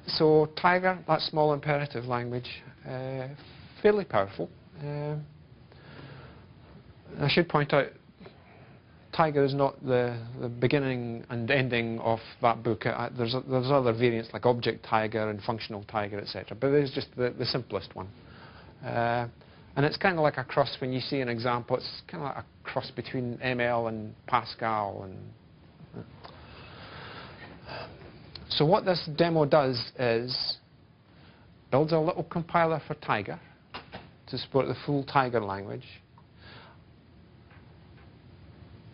So Tiger, that small imperative language, fairly powerful. I should point out, Tiger is not the beginning and ending of that book. There's other variants like Object Tiger and Functional Tiger, etc. But this is just the simplest one. And it's kind of like a cross, when you see an example, it's kind of like a cross between ML and Pascal. And so what this demo does is builds a little compiler for Tiger to support the full Tiger language.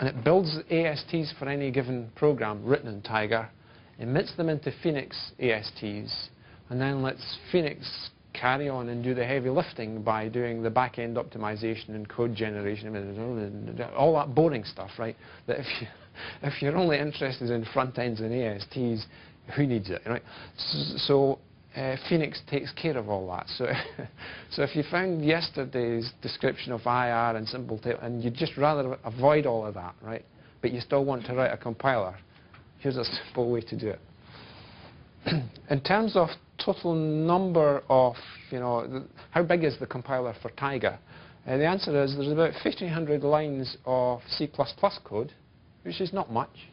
And it builds ASTs for any given program written in Tiger, emits them into Phoenix ASTs, and then lets Phoenix carry on and do the heavy lifting by doing the back-end optimization and code generation, all that boring stuff, right? That if you're only interested in front ends and ASTs, who needs it, right? So Phoenix takes care of all that. So if you found yesterday's description of IR and symbol table, and you'd just rather avoid all of that, right? But you still want to write a compiler, here's a simple way to do it. In terms of total number of, how big is the compiler for Tiger? The answer is there's about 1,500 lines of C++ code, which is not much,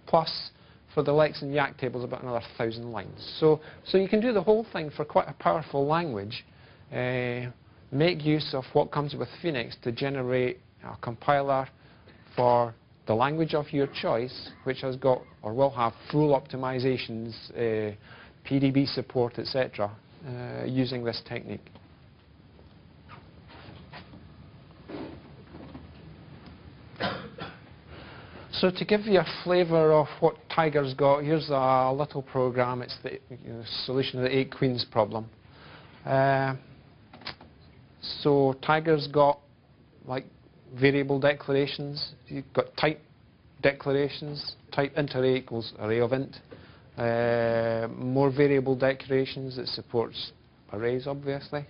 plus for the Lex and Yak tables about another 1,000 lines. So you can do the whole thing for quite a powerful language, make use of what comes with Phoenix to generate a compiler for the language of your choice, which has got or will have full optimizations PDB support, etc., using this technique. So to give you a flavour of what Tiger's got, here's a little program. It's the solution of the 8 queens problem. So Tiger's got like variable declarations. You've got type declarations. Type int array equals array of int. More variable declarations. It supports arrays, obviously.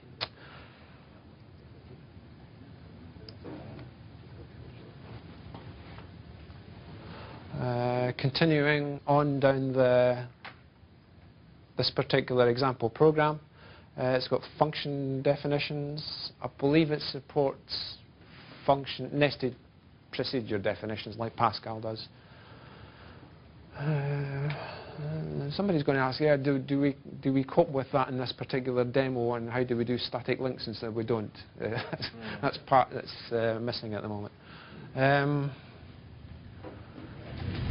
Continuing on down this particular example program, it's got function definitions. I believe it supports nested procedure definitions like Pascal does. Somebody's going to ask, yeah, do we cope with that in this particular demo, and how do we do static links instead? We don't. That's part that's missing at the moment.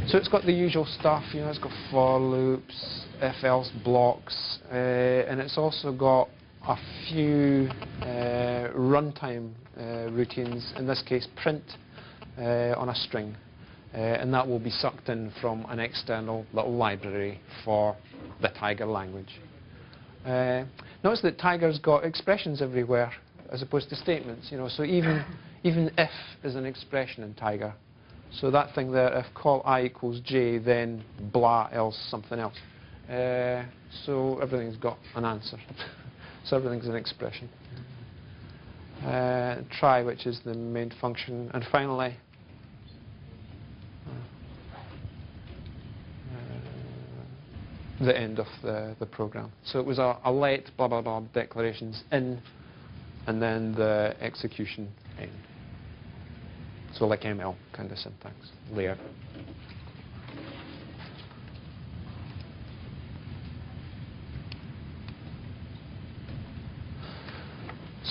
So it's got the usual stuff, it's got for loops, if-else blocks, and it's also got a few runtime routines, in this case print on a string, and that will be sucked in from an external little library for the Tiger language. Notice that Tiger's got expressions everywhere as opposed to statements, so even if is an expression in Tiger. So that thing there, if call I equals j, then blah else something else. So everything's got an answer. So everything's an expression. Try, which is the main function. And finally, the end of the program. So it was a let blah blah blah declarations in, and then the execution end. So like ML kind of syntax layer.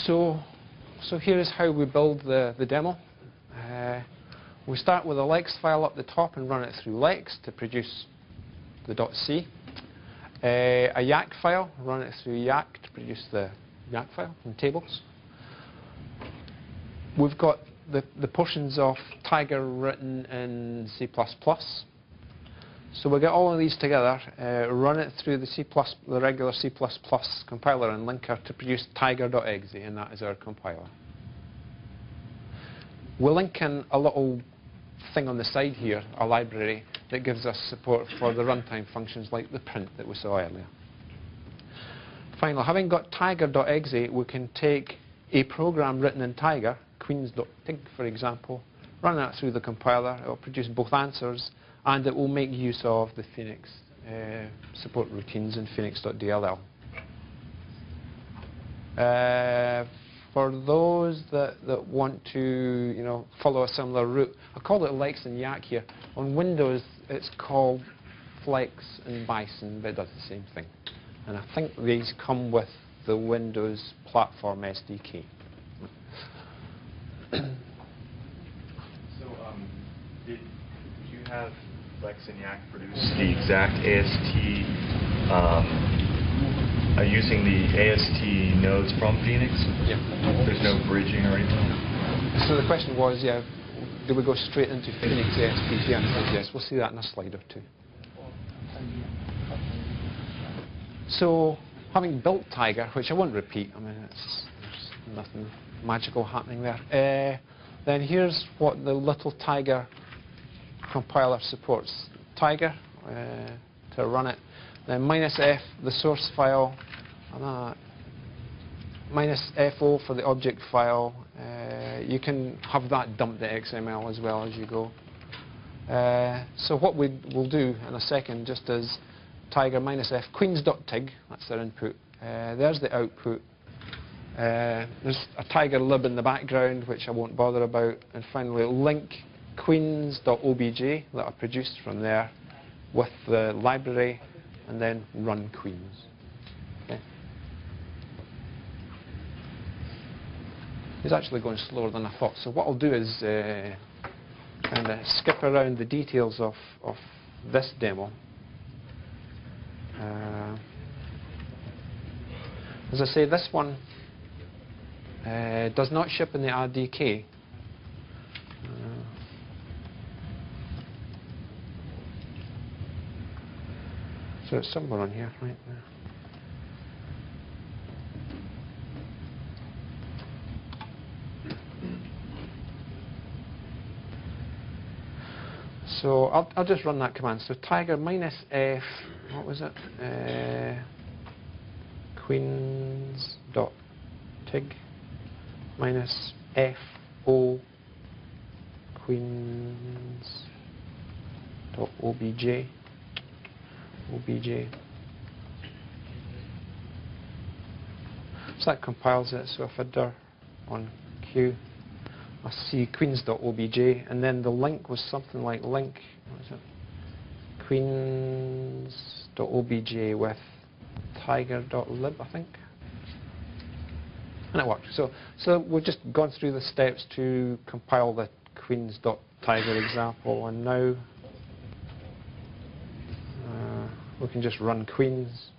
So here is how we build the demo. We start with a lex file up the top and run it through lex to produce the .c. A yak file, run it through yak to produce the yak file from tables. We've got the portions of Tiger written in C++. So we'll get all of these together, run it through the regular C++ compiler and linker to produce tiger.exe, and that is our compiler. We'll link in a little thing on the side here, a library, that gives us support for the runtime functions like the print that we saw earlier. Finally, having got tiger.exe, we can take a program written in Tiger, queens.tig for example, run that through the compiler. It will produce both answers, and it will make use of the Phoenix support routines in phoenix.dll. For those that want to follow a similar route, I called it Lex and Yak here. On Windows, it's called Flex and Bison, but it does the same thing. And I think these come with the Windows Platform SDK. So, did you have Lex and Yak produce the exact AST using the AST nodes from Phoenix? Yeah. There's no bridging or anything? So the question was, do we go straight into Phoenix ASTs? The answer is yes. We'll see that in a slide or two. So, having built Tiger, which I won't repeat, there's nothing magical happening there. Then here's what the little Tiger compiler supports. Tiger, to run it. Then -f, the source file. -fo for the object file. You can have that dumped to XML as well as you go. So what we'll do in a second, just as Tiger -f queens.tig, that's their input. There's the output. There's a Tiger lib in the background, which I won't bother about. And finally, link queens.obj that I produced from there with the library, and then run queens. Okay. It's actually going slower than I thought. So what I'll do is kind of skip around the details of this demo. as I say, this one does not ship in the RDK. So it's somewhere on here, right there. So I'll just run that command. So tiger minus f, what was it? Queens dot tig minus f o queens dot obj. So that compiles it. So if I dir on Q, I see queens.obj, and then the link was something like link, what is it? Queens.obj with tiger.lib, I think. And it worked. So we've just gone through the steps to compile the queens.tiger example, and now we can just run queens.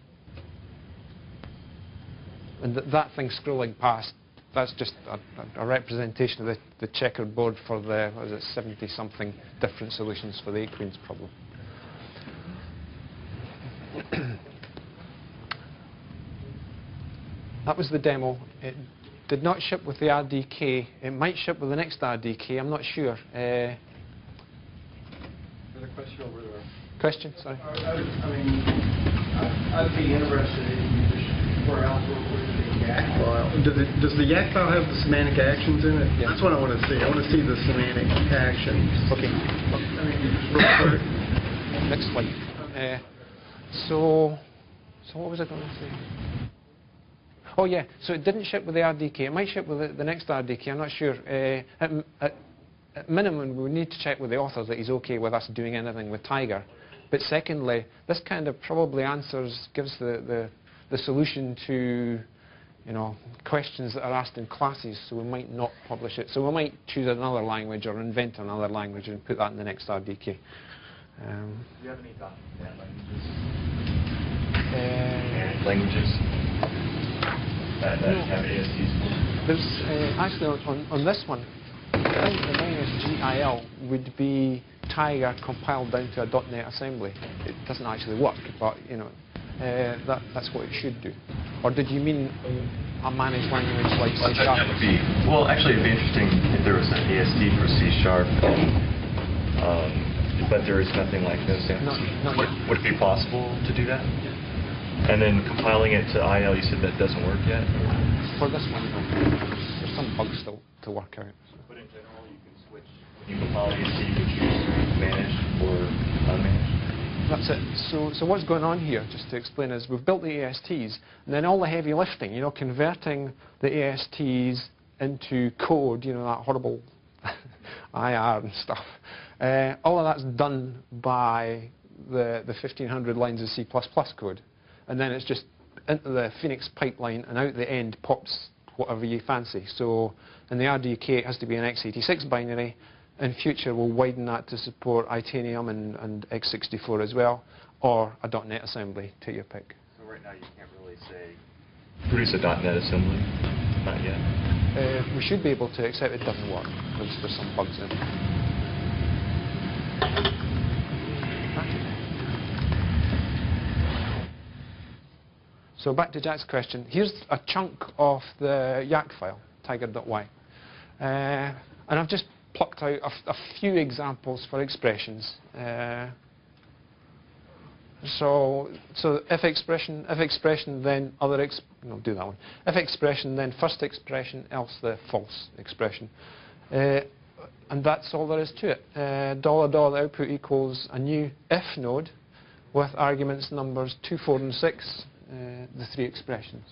And that thing scrolling past, that's just a representation of the checkered board for the, what is it, 70-something different solutions for the 8 queens problem. That was the demo. It did not ship with the RDK. It might ship with the next RDK, I'm not sure. There's a question over there. Question, sorry. I'd be interested in just where else we're the YAC file. Does the YAC file have the semantic actions in it? Yeah. That's what I want to see. I want to see the semantic actions. Okay. Next slide. So what was I going to say? Oh yeah, so it didn't ship with the RDK. It might ship with the next RDK, I'm not sure. At minimum, we need to check with the authors that he's okay with us doing anything with Tiger. But secondly, this kind of probably gives the solution to, you know, questions that are asked in classes, so we might not publish it. So we might choose another language or invent another language and put that in the next RDK. Do you have any .NET languages that have ASTs? There's actually on this one, I think the -GIL would be Tiger compiled down to a .NET assembly. It doesn't actually work, but you know, that's what it should do. Or did you mean a managed language like C#? That would be, well, actually it'd be interesting if there was an AST for C#, but there is nothing like this. Would it be possible to do that? And then compiling it to IL, you said that doesn't work yet? For this one, no. There's some bugs still to work out. But in general, you can switch. When you compile AST, you can choose managed or unmanaged? That's it. So what's going on here, just to explain, is we've built the ASTs, and then all the heavy lifting, you know, converting the ASTs into code, you know, that horrible IR and stuff. All of that's done by the 1,500 lines of C++ code. And then it's just into the Phoenix pipeline, and out the end pops whatever you fancy. So in the RDK, it has to be an x86 binary. In future, we'll widen that to support Itanium and x64 as well, or a .NET assembly, take your pick. So right now, you can't really say produce a .NET assembly? Not yet. We should be able to, except it doesn't work. There's some bugs in it. So back to Jack's question. Here's a chunk of the YAC file, tiger.y. And I've just plucked out a few examples for expressions. So if expression, then other no, do that one. If expression, then first expression, else the false expression. And that's all there is to it. $, output equals a new if node with arguments numbers 2, 4, and 6. The 3 expressions.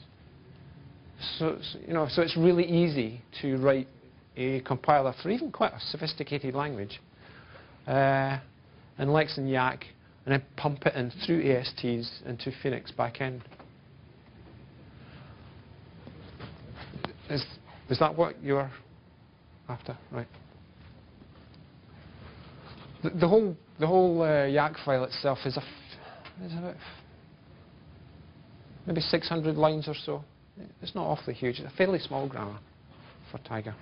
So it's really easy to write a compiler for even quite a sophisticated language, and Lex and YAC, and then pump it in through ASTs into Phoenix backend. Is that what you're after? Right. The whole YAC file itself is about maybe 600 lines or so. It's not awfully huge. It's a fairly small grammar for Tiger.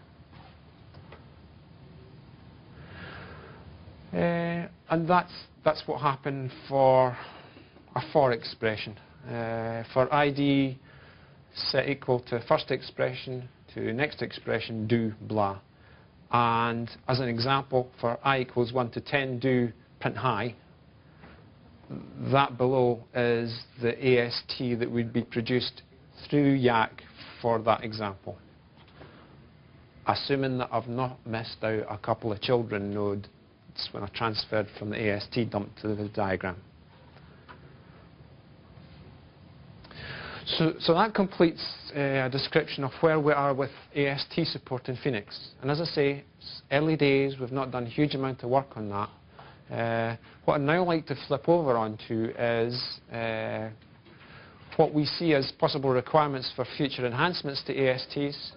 And that's what happened for a for expression. For ID set equal to first expression to next expression, do blah. And as an example, for I equals 1 to 10, do print high. That below is the AST that would be produced through YAC for that example. Assuming that I've not missed out a couple of children nodes when I transferred from the AST dump to the diagram. So that completes a description of where we are with AST support in Phoenix. And as I say, it's early days, we've not done a huge amount of work on that. What I'd now like to flip over onto is what we see as possible requirements for future enhancements to ASTs.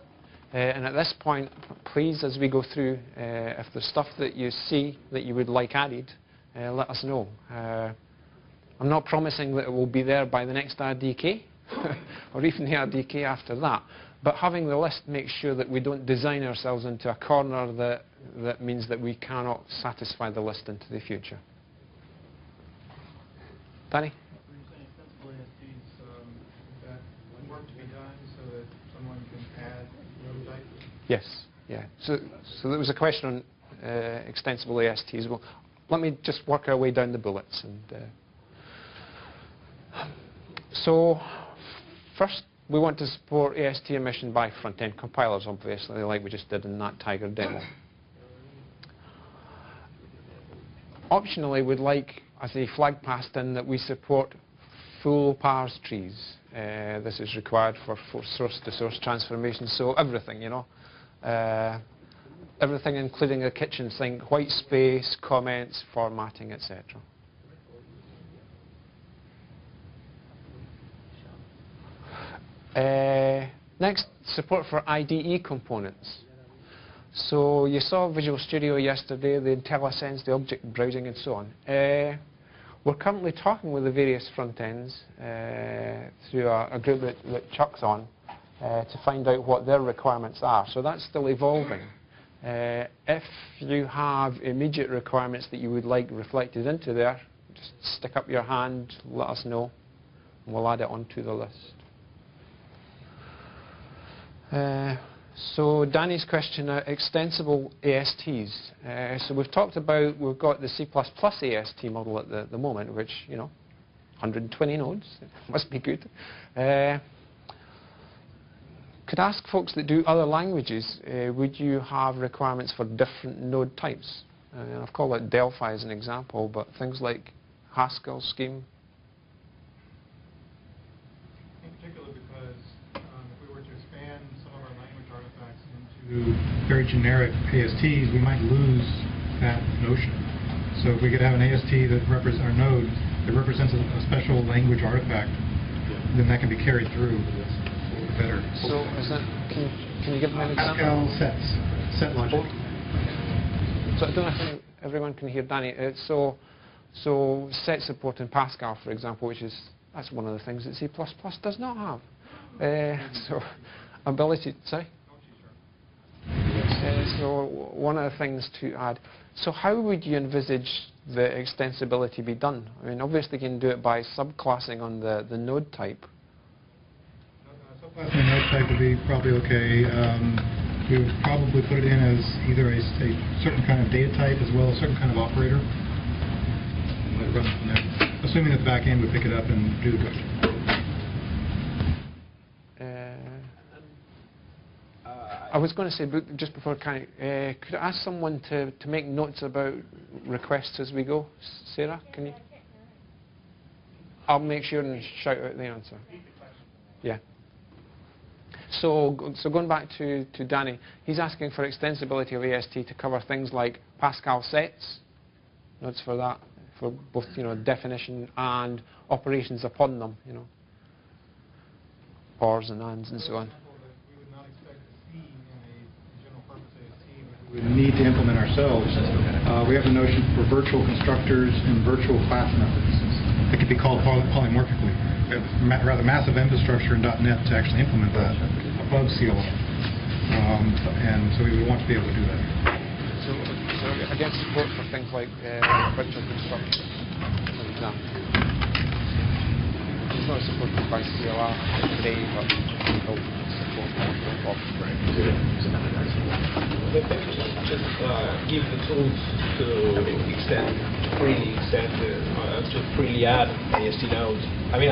And at this point, please, as we go through, if there's stuff that you see that you would like added, let us know. I'm not promising that it will be there by the next RDK, or even the RDK after that, but having the list makes sure that we don't design ourselves into a corner that means that we cannot satisfy the list into the future. Danny? Were you saying extensible ASTs, that work to be done so that someone can add node type? Yes, yeah. So there was a question on extensible ASTs. Well, let me just work our way down the bullets. And so first, we want to support AST emission by front-end compilers, obviously, like we just did in that Tiger demo. Optionally, we'd like, as a flag passed in, that we support full parse trees. This is required for source-to-source transformation, so everything, you know. Everything including a kitchen sink, white space, comments, formatting, etc. Next, support for IDE components. So you saw Visual Studio yesterday, the IntelliSense, the object browsing, and so on. We're currently talking with the various front ends through a group that Chuck's on to find out what their requirements are. So that's still evolving. If you have immediate requirements that you would like reflected into there, just stick up your hand, let us know, and we'll add it onto the list. So Danny's question, extensible ASTs. So we've talked about, we've got the C++ AST model at the moment, which, you know, 120 nodes, must be good. Could ask folks that do other languages, would you have requirements for different node types? I've called it Delphi as an example, but things like Haskell, Scheme. In particular because if we were to expand some of our language artifacts into very generic ASTs, we might lose that notion. So if we could have an AST that represents our node, that represents a special language artifact, then that can be carried through better. So is that, can you give me an example? Haskell sets, set logic. So I don't know if everyone can hear Danny. So set support in Pascal, for example, that's one of the things that C++ does not have. So ability, sorry? So one of the things to add. So how would you envisage the extensibility be done? I mean, obviously you can do it by subclassing on the node type. Subclassing the node type would be probably okay. We would probably put it in as either a certain kind of data type as well as a certain kind of operator. And let it run from there. Assuming that the back end would pick it up and do the code. I was going to say, just before, could I ask someone to make notes about requests as we go? Sarah, can you? I'll make sure and shout out the answer. Yeah. So going back to Danny, he's asking for extensibility of AST to cover things like Pascal sets, notes for that, for both, you know, definition and operations upon them, you know, ors and ands and so on. We need to implement ourselves. We have the notion for virtual constructors and virtual class methods that could be called polymorphically. rather massive infrastructure in .NET to actually implement that above CLI. And so we would want to be able to do that. So again, support for things like virtual construction, for example. It's not supported by CLR today, but people support of Just give the tools to freely add AST nodes. I mean,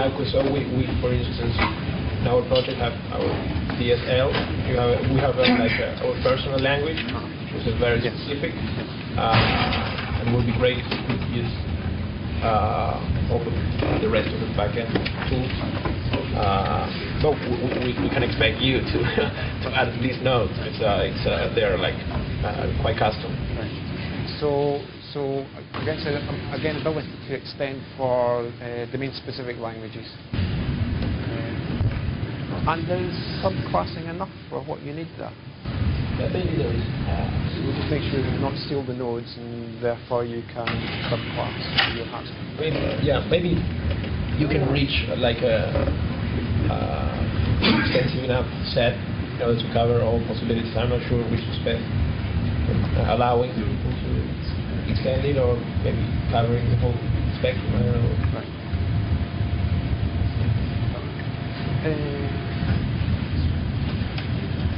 we for instance, in our project have our DSL. We have our personal language, which is very specific, and it would be great if we could use all the rest of the backend tools. So we can expect you to to add these nodes. They're quite custom. So again, ability to extend for domain-specific languages. And is subclassing enough for what you need there? Yeah, maybe there is. So we'll just make sure you not steal the nodes, and therefore you can subclass your apps. Maybe you can reach extensive enough set in order to cover all possibilities. I'm not sure which to spec. Allowing to extend it, or maybe covering the whole spectrum. I don't know. Right.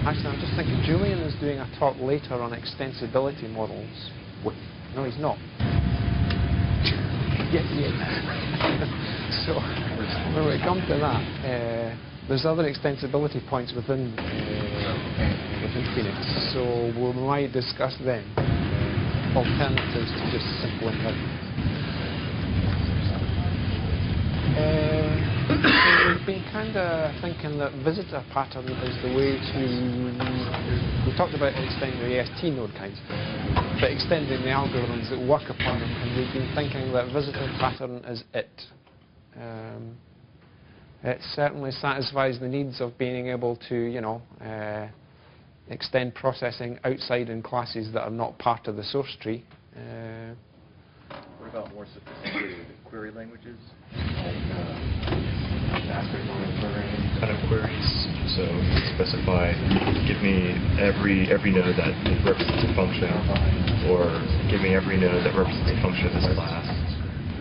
Actually, I'm just thinking Julian is doing a talk later on extensibility models. No, he's not. Yes, he is. So when we come to that, there's other extensibility points within Phoenix. So we might discuss them. Alternatives to just simple inheritance. So we've been kind of thinking that visitor pattern is the way to... We talked about extending the AST node kinds, but extending the algorithms that work upon them, and we've been thinking that visitor pattern is it. It certainly satisfies the needs of being able to, extend processing outside in classes that are not part of the source tree. What about more sophisticated query languages? Kind of queries. So specify, give me every node that represents a function, or give me every node that represents a function of this class,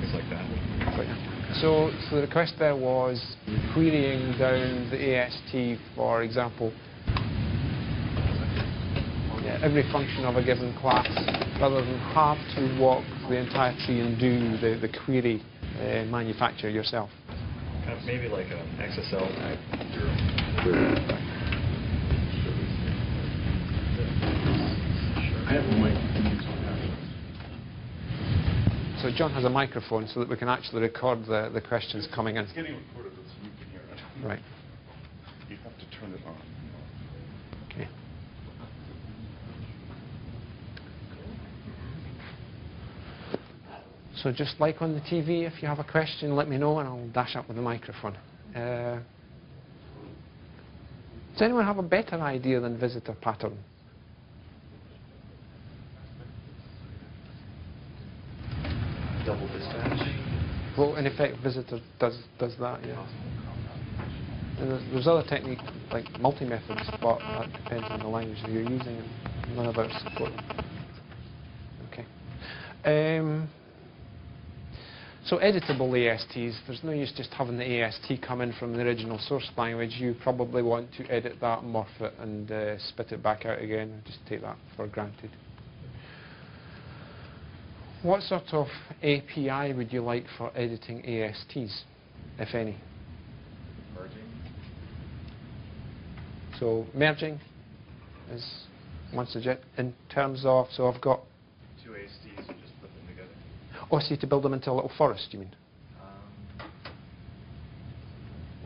things like that. So the request there was querying down the AST, for example, every function of a given class, rather than have to walk the entire tree and do the query manufacture yourself. Kind of maybe like an XSL type query. I have a mic. So John has a microphone so that we can actually record the questions coming in. It's getting recorded so you can hear it. Right. You have to turn it on. Okay. So just like on the TV, if you have a question, let me know and I'll dash up with the microphone. Does anyone have a better idea than visitor pattern? Double dispatch. Well, in effect, visitor does that, yeah. And there's other techniques like multi-methods, but that depends on the language that you're using, and none of ours support them. Okay. So editable ASTs, there's no use just having the AST come in from the original source language. You probably want to edit that, morph it, and spit it back out again. Just take that for granted. What sort of API would you like for editing ASTs, if any? Merging. So merging is one suggestion in terms of, so I've got... Two ASTs and just put them together. Oh, see, to build them into a little forest, you mean?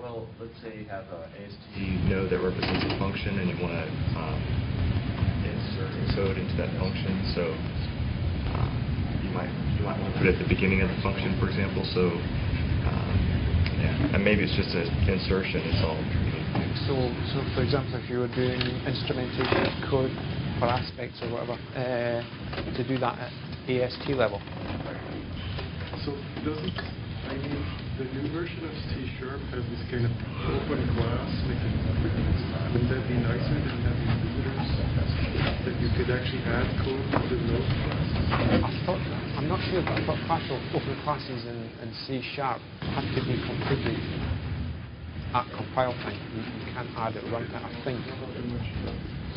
Well, let's say you have an AST node that represents a function and you want to insert code into that function. So you might want to put it at the beginning of the function, for example. So and maybe it's just an insertion. It's all. So for example, if you were doing instrumentation of code for aspects or whatever, to do that at AST level. So doesn't The new version of C# has this kind of open class mechanism. Wouldn't that be nicer than having visitors that you could actually add code to those classes? I'm not sure, but I thought partial open classes in C# have to be configured at compile time. You can't add it at runtime, I think.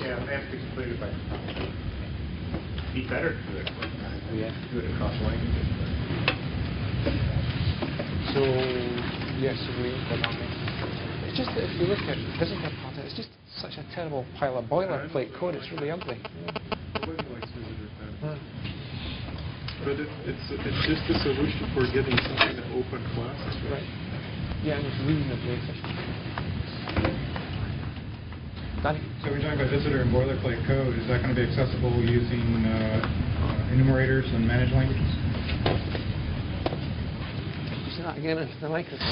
Yeah, they have to be completed by compile. Be better to do it. We have to do it across languages. So, yes, we got that. It's just that if you look at visitor pattern, it's just such a terrible pile of boilerplate code. It's really ugly. Nobody likes visitor pattern. But it's just a solution for getting some kind of open classes, right? Yeah, and it's reasonably efficient. Danny? So we're talking about visitor and boilerplate code. Is that going to be accessible using enumerators and managed languages? Say that again into the microphone.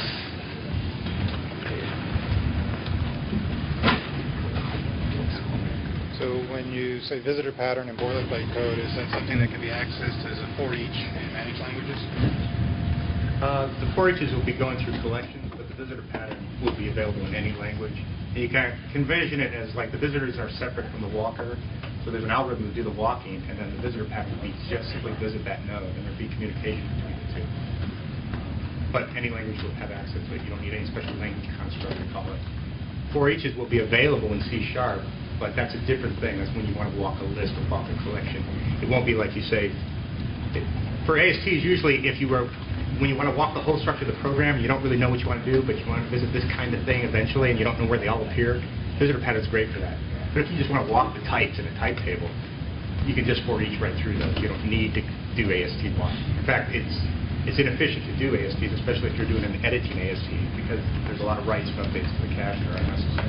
So when you say visitor pattern and boilerplate code, is that something that can be accessed as a for each in managed languages? The for eaches will be going through collections, but the visitor pattern will be available in any language. And you can envision it as like the visitors are separate from the walker. So there's an algorithm to do the walking, and then the visitor pattern will be just simply visit that node, and there'll be communication between the two. But any language will have access to it. You don't need any special language construct to call it. For eaches will be available in C#, but that's a different thing. That's when you want to walk a list or walk a collection. It won't be like you say. For ASTs, usually when you want to walk the whole structure of the program, you don't really know what you want to do, but you want to visit this kind of thing eventually, and you don't know where they all appear. Visitor pattern is great for that. But if you just want to walk the types in a type table, you can just for each right through those. You don't need to do AST walk. In fact, it's inefficient to do ASTs, especially if you're doing an editing AST, because there's a lot of writes and updates to the cache that are unnecessary.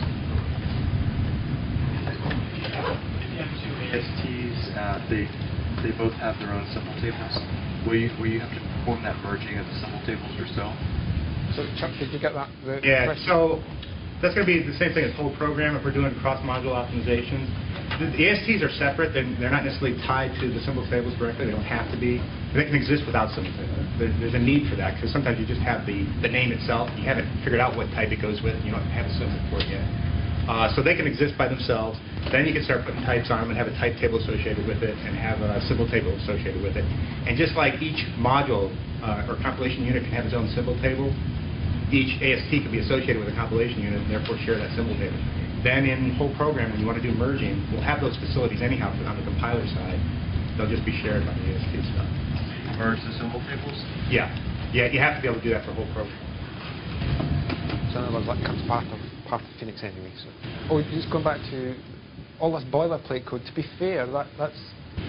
If you have two ASTs, they both have their own symbol tables. Will you have to perform that merging of the symbol tables yourself? So Chuck, did you get that? Yeah, question? so that's going to be the same thing as whole program if we're doing cross-module optimization. The ASTs are separate. They're not necessarily tied to the symbol tables directly. They don't have to be. They can exist without symbol tables. There's a need for that because sometimes you just have the name itself. You haven't figured out what type it goes with. And you don't have a symbol for it yet. So they can exist by themselves. Then you can start putting types on them and have a type table associated with it and have a symbol table associated with it. And just like each module or compilation unit can have its own symbol table, each AST can be associated with a compilation unit and therefore share that symbol table. Then in whole program, when you want to do merging, we'll have those facilities anyhow on the compiler side. They'll just be shared by the AST stuff. Merge the symbol tables? Yeah. Yeah, you have to be able to do that for whole program. So in other words, that becomes part of Phoenix anyway. So, just going back to all this boilerplate code, to be fair, that's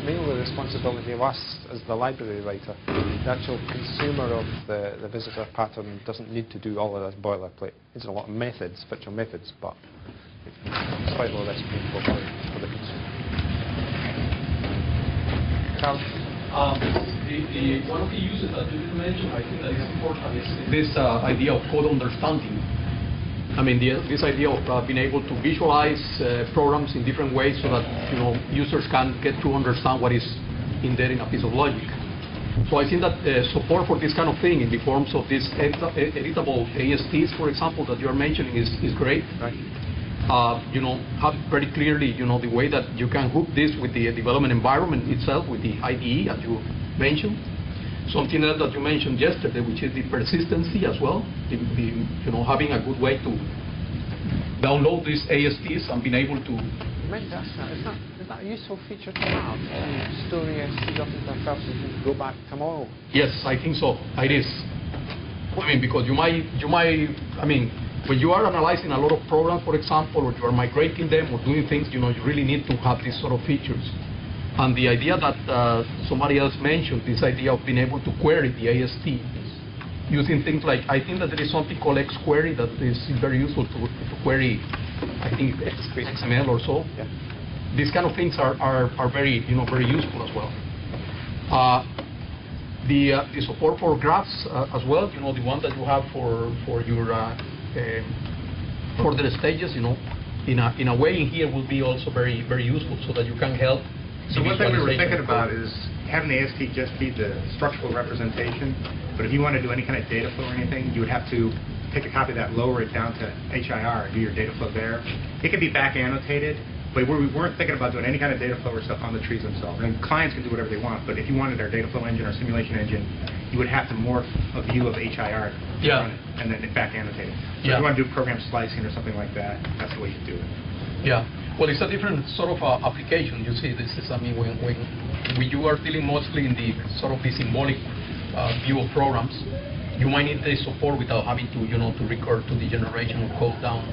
mainly the responsibility of us as the library writer. The actual consumer of the visitor pattern doesn't need to do all of this boilerplate. It's a lot of methods, virtual methods, but it's slightly less painful for the consumer. Carl? One of the uses that you mentioned, I think that is important, is this idea of code understanding. I mean, this idea of being able to visualize programs in different ways so that users can get to understand what is in there in a piece of logic. So I think that support for this kind of thing in the forms of these editable ASTs, for example, that you are mentioning is great. Right. Have very clearly, the way that you can hook this with the development environment itself, with the IDE, as you mentioned. Something else that you mentioned yesterday, which is the persistency as well, having a good way to download these ASTs and being able to. Is that a useful feature to have? Store AST document ourselves so you can go back tomorrow? Yes, I think so. It is. I mean, because you might. I mean, when you are analyzing a lot of programs, for example, or you are migrating them or doing things, you really need to have these sort of features. And the idea that somebody else mentioned, this idea of being able to query the AST, using things like, I think that there is something called xquery that is very useful to query, I think, XML or so. Yeah. These kind of things are very, very useful as well. The support for graphs as well, the one that you have for your further stages, in a way in here will be also very, very useful so that you can help So one thing we were thinking visualization about code. is having the AST just be the structural representation, but if you want to do any kind of data flow or anything, you would have to take a copy of that, lower it down to HIR, and do your data flow there. It can be back annotated, but we weren't thinking about doing any kind of data flow or stuff on the trees themselves. And clients can do whatever they want, but if you wanted our data flow engine or simulation engine, you would have to morph a view of HIR Yeah. run it, and then back annotate it. So Yeah. if you want to do program slicing or something like that, that's the way you do it. Yeah. Well, it's a different sort of application. You see, this is, I mean, when you are dealing mostly in the sort of the symbolic view of programs, you might need the support without having to, to recur to the generation of code down.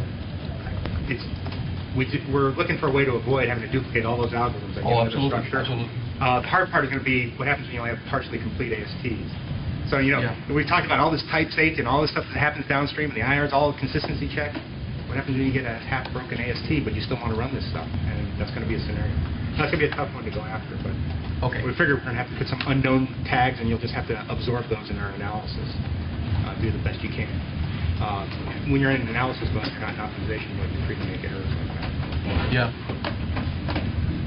We're looking for a way to avoid having to duplicate all those algorithms that get into the structure. Absolutely. The hard part is going to be what happens when you only have partially complete ASTs. So, Yeah. we've talked about all this type state and all this stuff that happens downstream, and the IR is all consistency check. What happens when you get a half-broken AST, but you still want to run this stuff? And that's going to be a scenario. That's going to be a tough one to go after, but Okay. we figure we're going to have to put some unknown tags, and you'll just have to absorb those in our analysis. Do the best you can. When you're in an analysis mode, you're not in optimization mode, you're free to make errors like that. Yeah.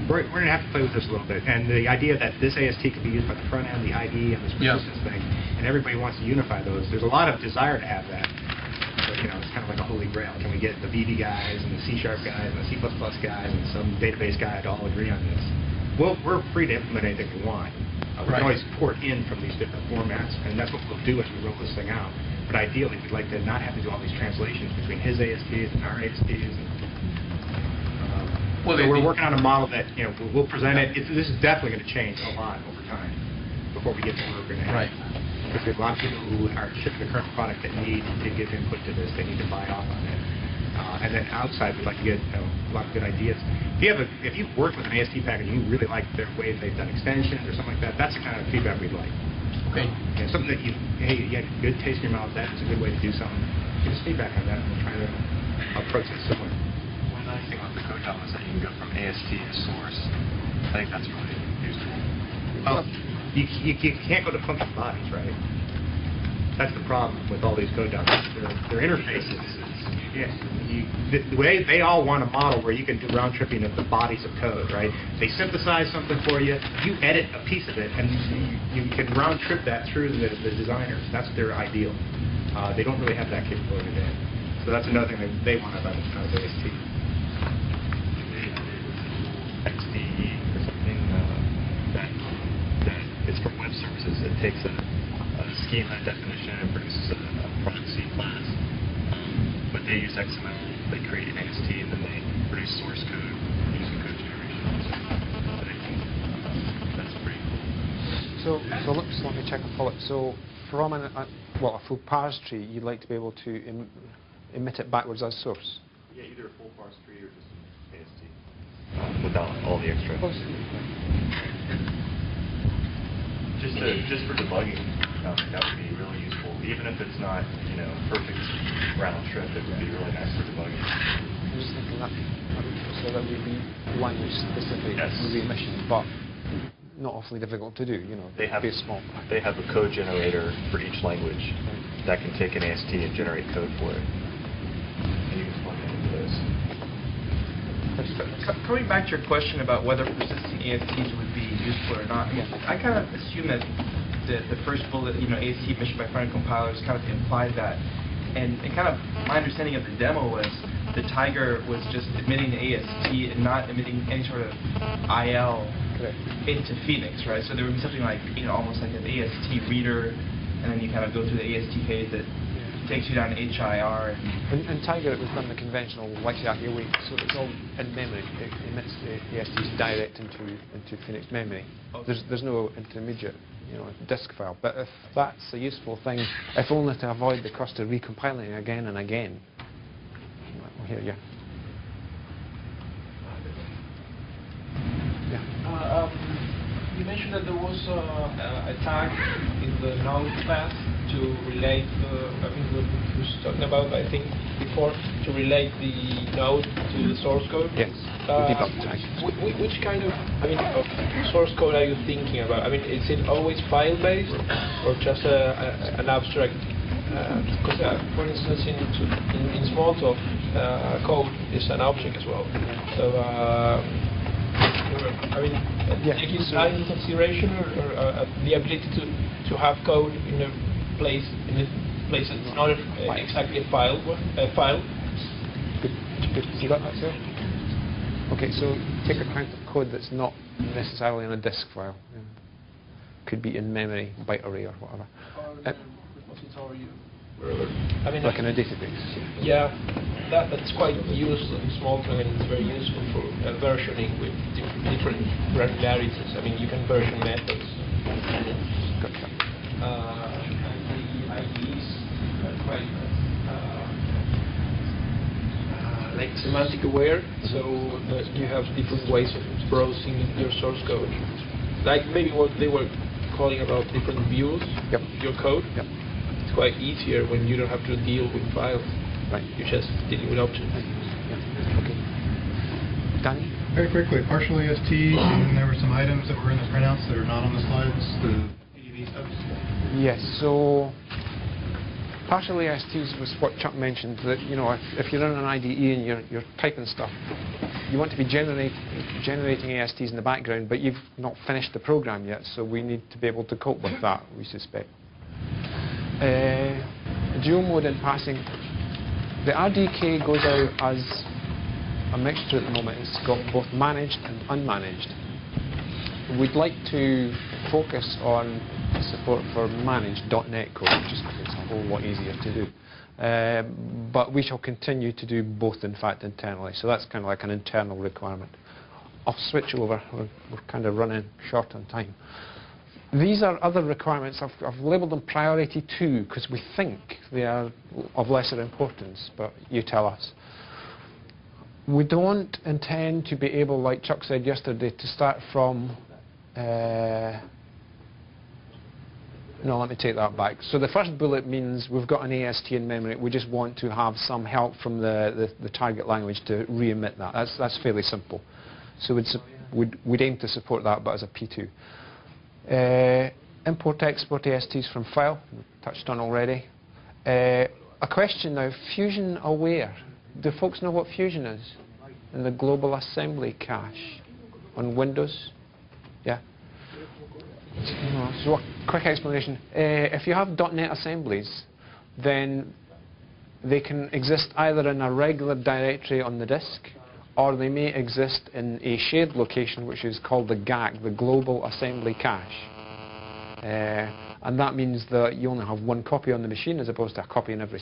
We're going to have to play with this a little bit, and the idea that this AST could be used by the front end, the IDE, and this persistence thing, and everybody wants to unify those. There's a lot of desire to have that, but it's kind of like a holy grail. Can we get the VB guys and the C# guys and the C++ guys and some database guy to all agree on this? Well, we're free to implement anything we want. We can always port in from these different formats, and that's what we'll do as we roll this thing out. But ideally, we'd like to not have to do all these translations between his ASTs and our ASTs. And, so we're working on a model that we'll present it. This is definitely going to change a lot over time before we get to where we're going to have. Because we have a lot of people who are shipping the current product that need to give input to this. They need to buy off on it. And then outside, we'd like to get a lot of good ideas. If you've worked with an AST package and you really like their way they've done extensions or something like that, that's the kind of feedback we'd like. Okay. Something that you had good taste in your mouth, that's a good way to do something. Give us feedback on that, and we'll try to approach it similar. One nice thing about the code DOM is that you can go from AST to source. I think that's really useful. Well, you can't go to function bodies, right? That's the problem with all these code DOMs. Their interfaces. Yeah, the way they all want a model where you can do round tripping of the bodies of code, right? They synthesize something for you, you edit a piece of it, and you can round trip that through the designers. That's their ideal. They don't really have that capability today. So that's another thing that they want out of AST. XDE or something that it's from web services. It takes a schema definition and produces a proxy class. But they use XML, they create an AST, and then they produce source code using code generation. So I think that's pretty cool. So let me check a follow-up. So from a full parse tree, you'd like to be able to emit it backwards as source? Yeah, either a full parse tree or just AST. Without all the extra. Just for debugging, that would be really useful. Even if it's not, perfect round trip, it would be really nice for debugging. I'm just thinking that would be language specific re-emission, but not awfully difficult to do. They have be small. They have a code generator for each language that can take an AST and generate code for it, and you can plug it into those. Coming back to your question about whether persisting ASTs would be useful or not, I kind of assume that the first bullet, AST emission by front-end compilers kind of implied that. And kind of my understanding of the demo was the Tiger was just emitting the AST and not emitting any sort of IL into Phoenix, right? So there would be something like, almost like an AST reader, and then you kind of go through the AST page that takes you down to HIR. In Tiger, it was done the conventional Yaki way, so it's all in memory. It emits the ASTs direct into Phoenix memory. Okay. There's no intermediate, disk file. But if that's a useful thing, if only to avoid the cost of recompiling again and again, we'll hear you. You mentioned that there was a tag in the node class to relate, I think we was talking about, before, to relate the node to the source code. Yes, debug tag. Which kind of, of source code are you thinking about? Is it always file-based or just an abstract? Because, for instance, in Smalltalk, code is an object as well. So I mean, taking that into consideration, or the ability to have code in a place that's not exactly a file. Good. You got that, sir? Okay, so take account of code that's not necessarily in a disk file. Yeah. Could be in memory, byte array, or whatever. I mean, like in a database. Yeah, that's quite useful in Smalltalk, and it's very useful for versioning with different granularities. I mean, you can version methods. Gotcha. And the IDEs are quite like semantic aware, so you have different ways of browsing your source code. Like maybe what they were calling about different views of your code. Yep. It's quite easier when you don't have to deal with files. Right. You're just dealing with objects. Yeah. Okay. Danny? Very quickly, partial AST, and there were some items that were in the printouts that are not on the slides, the PDB steps. Yes, so partial ASTs was what Chuck mentioned, that if you're in an IDE and you're typing stuff, you want to be generating ASTs in the background, but you've not finished the program yet, so we need to be able to cope with that, we suspect. Dual mode in passing, the RDK goes out as a mixture at the moment. It's got both managed and unmanaged. We'd like to focus on support for managed .NET code, just because it's a whole lot easier to do. But we shall continue to do both, in fact, internally. So that's kind of like an internal requirement. I'll switch over. We're kind of running short on time. These are other requirements. I've labelled them priority 2 because we think they are of lesser importance, but you tell us. We don't intend to be able, like Chuck said yesterday, to start from... No, let me take that back. So the first bullet means we've got an AST in memory. We just want to have some help from the target language to re-emit that. That's fairly simple. So we'd aim to support that, but as a P2. Import-export ASTs from file, touched on already. A question now, Fusion aware. Do folks know what Fusion is? In the global assembly cache on Windows? Yeah? So a quick explanation. If you have .NET assemblies, then they can exist either in a regular directory on the disk, or they may exist in a shared location which is called the GAC, the Global Assembly Cache. And that means that you only have one copy on the machine as opposed to a copy in every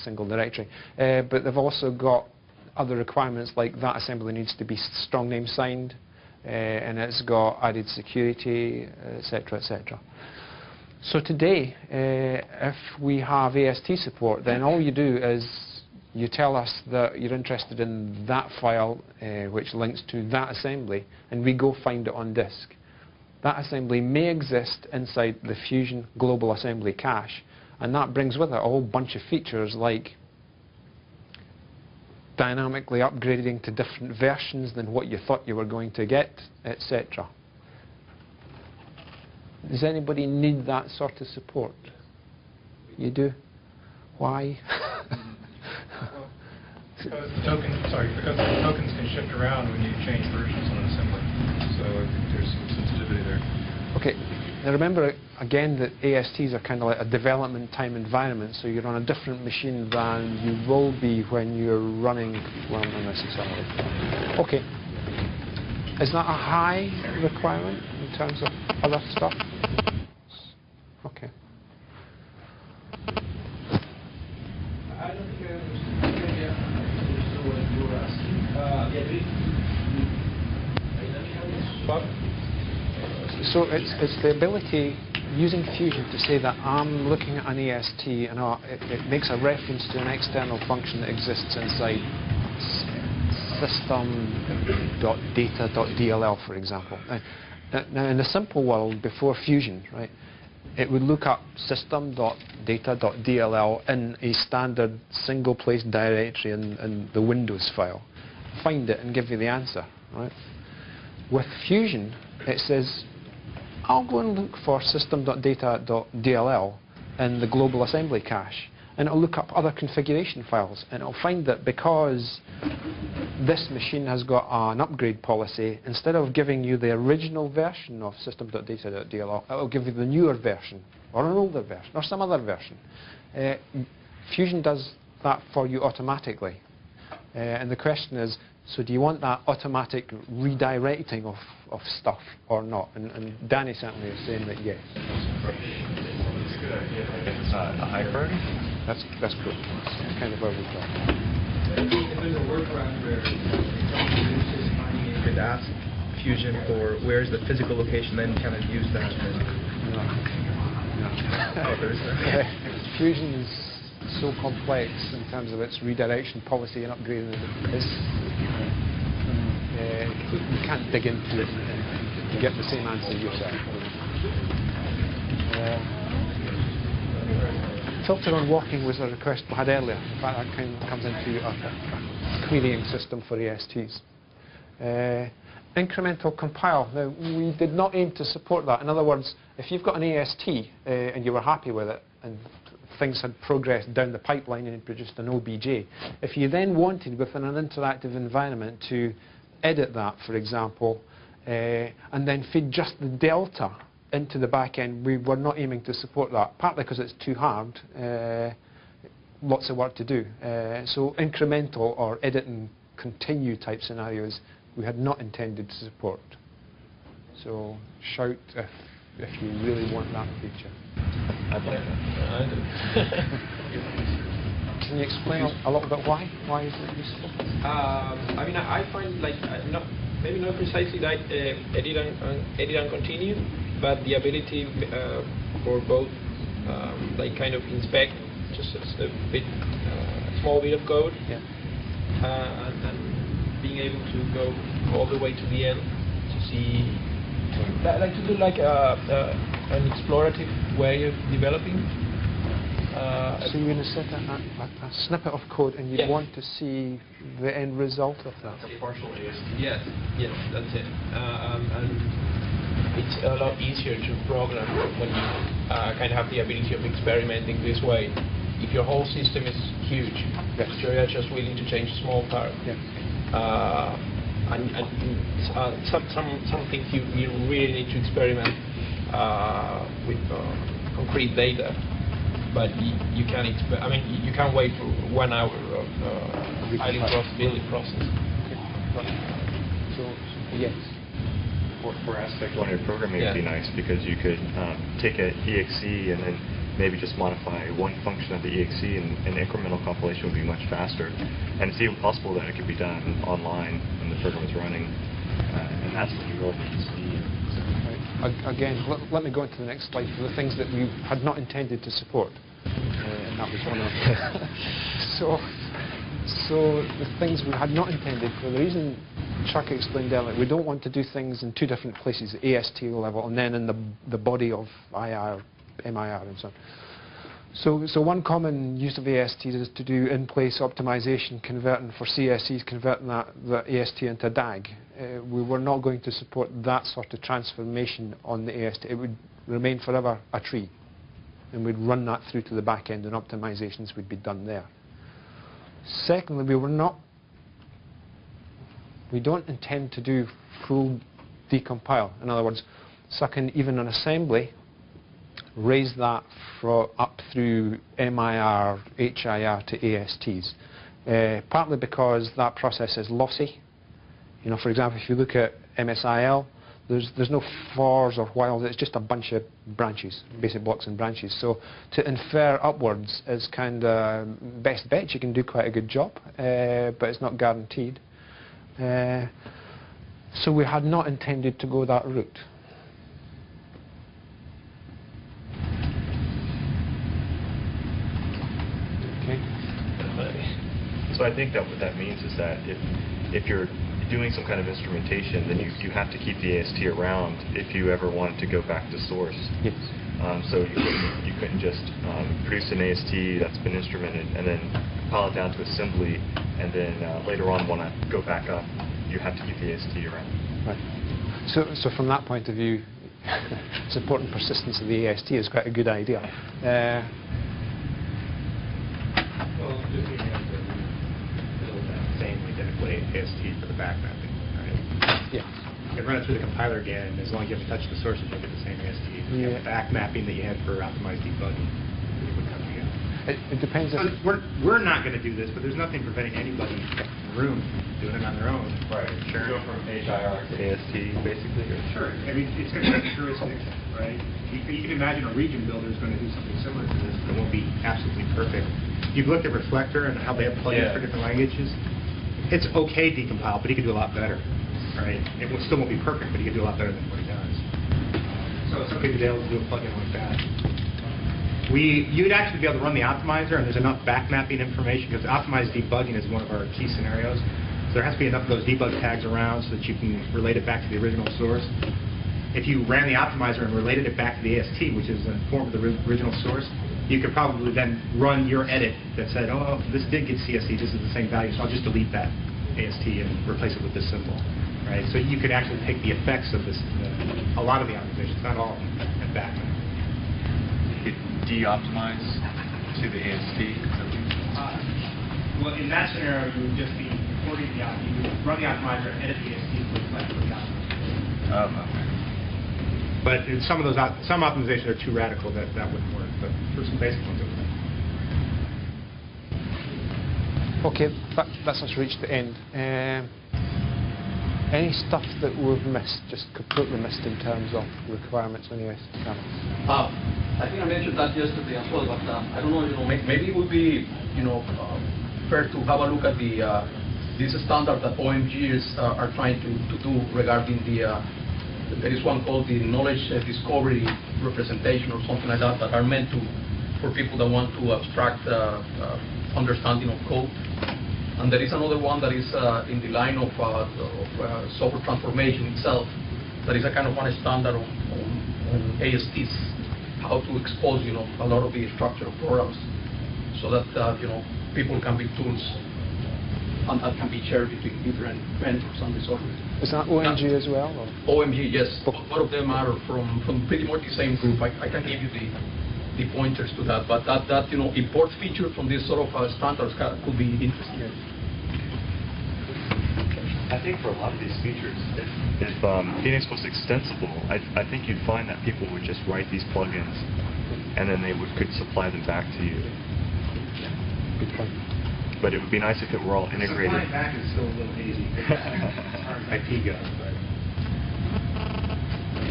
single directory. But they've also got other requirements, like that assembly needs to be strong name signed, and it's got added security, etc., etc. So today, if we have AST support, then all you do is you tell us that you're interested in that file, which links to that assembly, and we go find it on disk. That assembly may exist inside the Fusion Global Assembly Cache, and that brings with it a whole bunch of features like dynamically upgrading to different versions than what you thought you were going to get, etc. Does anybody need that sort of support? You do? Why? Because the tokens can shift around when you change versions on an assembly. So I think there's some sensitivity there. Okay. Now remember again that ASTs are kind of like a development time environment, so you're on a different machine than you will be when you're running, well, not necessarily. Okay. Is that a high requirement in terms of other stuff? Okay. I don't think I understood what you were asking. So it's the ability, using Fusion, to say that I'm looking at an AST and it makes a reference to an external function that exists inside system.data.dll, for example. Now, in the simple world, before Fusion, right, it would look up system.data.dll in a standard single-place directory in the Windows file, find it, and give you the answer. Right? With Fusion, it says, I'll go and look for system.data.dll in the global assembly cache, and it'll look up other configuration files, and it'll find that because this machine has got an upgrade policy, instead of giving you the original version of system.data.dll, it'll give you the newer version, or an older version, or some other version. Fusion does that for you automatically. And the question is, so do you want that automatic redirecting of stuff or not? And Danny certainly is saying that yes. It's a good idea, but I guess it's not a high priority. That's cool. That's kind of where we've got. If there's a workaround where you could ask Fusion for where's the physical location, then kind of use that. No. Oh, there's no. Fusion is so complex in terms of its redirection policy and upgrading it is. You can't dig into it and get the same answer yourself. Filter on walking was a request we had earlier. In fact, that kind of comes into a querying system for ASTs. Incremental compile. Now, we did not aim to support that. In other words, if you've got an AST and you were happy with it, and things had progressed down the pipeline and it produced an OBJ, if you then wanted, within an interactive environment, to edit that, for example, and then feed just the delta into the back end, we were not aiming to support that, partly because it's too hard, lots of work to do. So incremental or edit and continue type scenarios we had not intended to support. So shout if you really want that feature. I'd like that. Can you explain a little bit why? Why is it useful? I mean, I find like maybe not precisely like edit and continue, but the ability for both like kind of inspect just a bit, small bit of code, yeah. and being able to go all the way to the end to see, like to do like an explorative way of developing. So you're going to set a snippet of code and you'd want to see the end result of that. Like a partial AST. Yes, that's it. And it's a lot easier to program when you kind of have the ability of experimenting this way. If your whole system is huge, yes. you're just willing to change a small part. Yeah. And some things you really need to experiment with concrete data. But you can't I mean, you can't wait for 1 hour of building process. Okay. So, yes. For aspect-oriented programming, it would be nice because you could take an EXE and then maybe just modify one function of the EXE, and incremental compilation would be much faster. And it's even possible that it could be done online when the program is running, and that's when you really need to speed. Again, let me go into the next slide for the things that we had not intended to support. And that was one of them. So the things we had not intended, for the reason Chuck explained earlier, we don't want to do things in two different places, AST level and then in the body of IR, MIR and so on. So one common use of AST is to do in-place optimization, converting for CSEs, converting that AST into DAG. We were not going to support that sort of transformation on the AST. It would remain forever a tree, and we'd run that through to the back end, and optimizations would be done there. Secondly, we don't intend to do full decompile. In other words, suck in even an assembly, raise that up through MIR, HIR to ASTs. Partly because that process is lossy. You know, for example, if you look at MSIL, there's no fors or whiles, it's just a bunch of branches, basic blocks and branches. So to infer upwards is kind of best bet. You can do quite a good job, but it's not guaranteed. So we had not intended to go that route. Okay. So I think that what that means is that if you're doing some kind of instrumentation, then you have to keep the AST around if you ever wanted to go back to source. Yes. So you couldn't just produce an AST that's been instrumented and then compile it down to assembly, and then later on want to go back up. You have to keep the AST around. Right. So from that point of view, supporting persistence of the AST is quite a good idea. Just being able to build that same identical AST for the back mapping, right? Yes. You can run it through the compiler again, and as long as you haven't touched the sources, you'll get the same AST. You have the back mapping that you had for optimized debugging. It would come together. It depends. So we're not going to do this, but there's nothing preventing anybody in the room doing it on their own. Right. Sure. Go from HIR to AST, basically? Or? Sure. I mean, it's going to be jurisdiction, right? You can imagine a region builder is going to do something similar to this. It won't be absolutely perfect. You've looked at Reflector and how they have plugins for different languages. It's okay decompiled, but he could do a lot better, right? It still won't be perfect, but he could do a lot better than what he does. So somebody would be able to do a plugin like that. You'd actually be able to run the optimizer, and there's enough back mapping information, because optimized debugging is one of our key scenarios. So there has to be enough of those debug tags around so that you can relate it back to the original source. If you ran the optimizer and related it back to the AST, which is in the form of the original source, you could probably then run your edit that said, oh, this did get CSC, this is the same value, so I'll just delete that AST and replace it with this symbol. Right? So you could actually take the effects of this, a lot of the optimizations, not all of them, and back them. You could de-optimize to the AST? Well, in that scenario, you would just be recording the optimizer. You would run the optimizer and edit the AST to reflect what the optimizer. Okay. But in some of those, some optimizations are too radical that wouldn't work. But for some basic ones, it would. Okay, that's us reached the end. Any stuff that we've missed, just completely missed in terms of requirements on AST channels? I think I mentioned that yesterday as well, but I don't know, maybe it would be, fair to have a look at this standard that OMGs are trying to do regarding there is one called the knowledge discovery representation or something like that are meant for people that want to abstract understanding of code. And there is another one that is in the line of software transformation itself, that is a kind of one standard on ASTs, how to expose a lot of the structure of programs, so that people can be tools and that can be shared between different vendors and the software. Is that OMG as well? Or? OMG, yes. Both of them are from pretty much the same group. I can give you the pointers to that, but that import feature from this sort of standards could be interesting. I think for a lot of these features, if Phoenix was extensible, I think you'd find that people would just write these plugins, and then they could supply them back to you. Good point. But it would be nice if it were all integrated. Supplying back is still a little hazy as far as IP goes.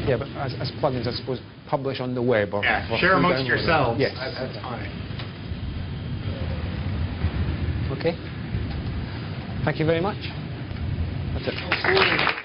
Yeah, but as plugins, I suppose, publish on the web or share amongst yourselves. Yes, that's fine. Okay. Thank you very much. That's it.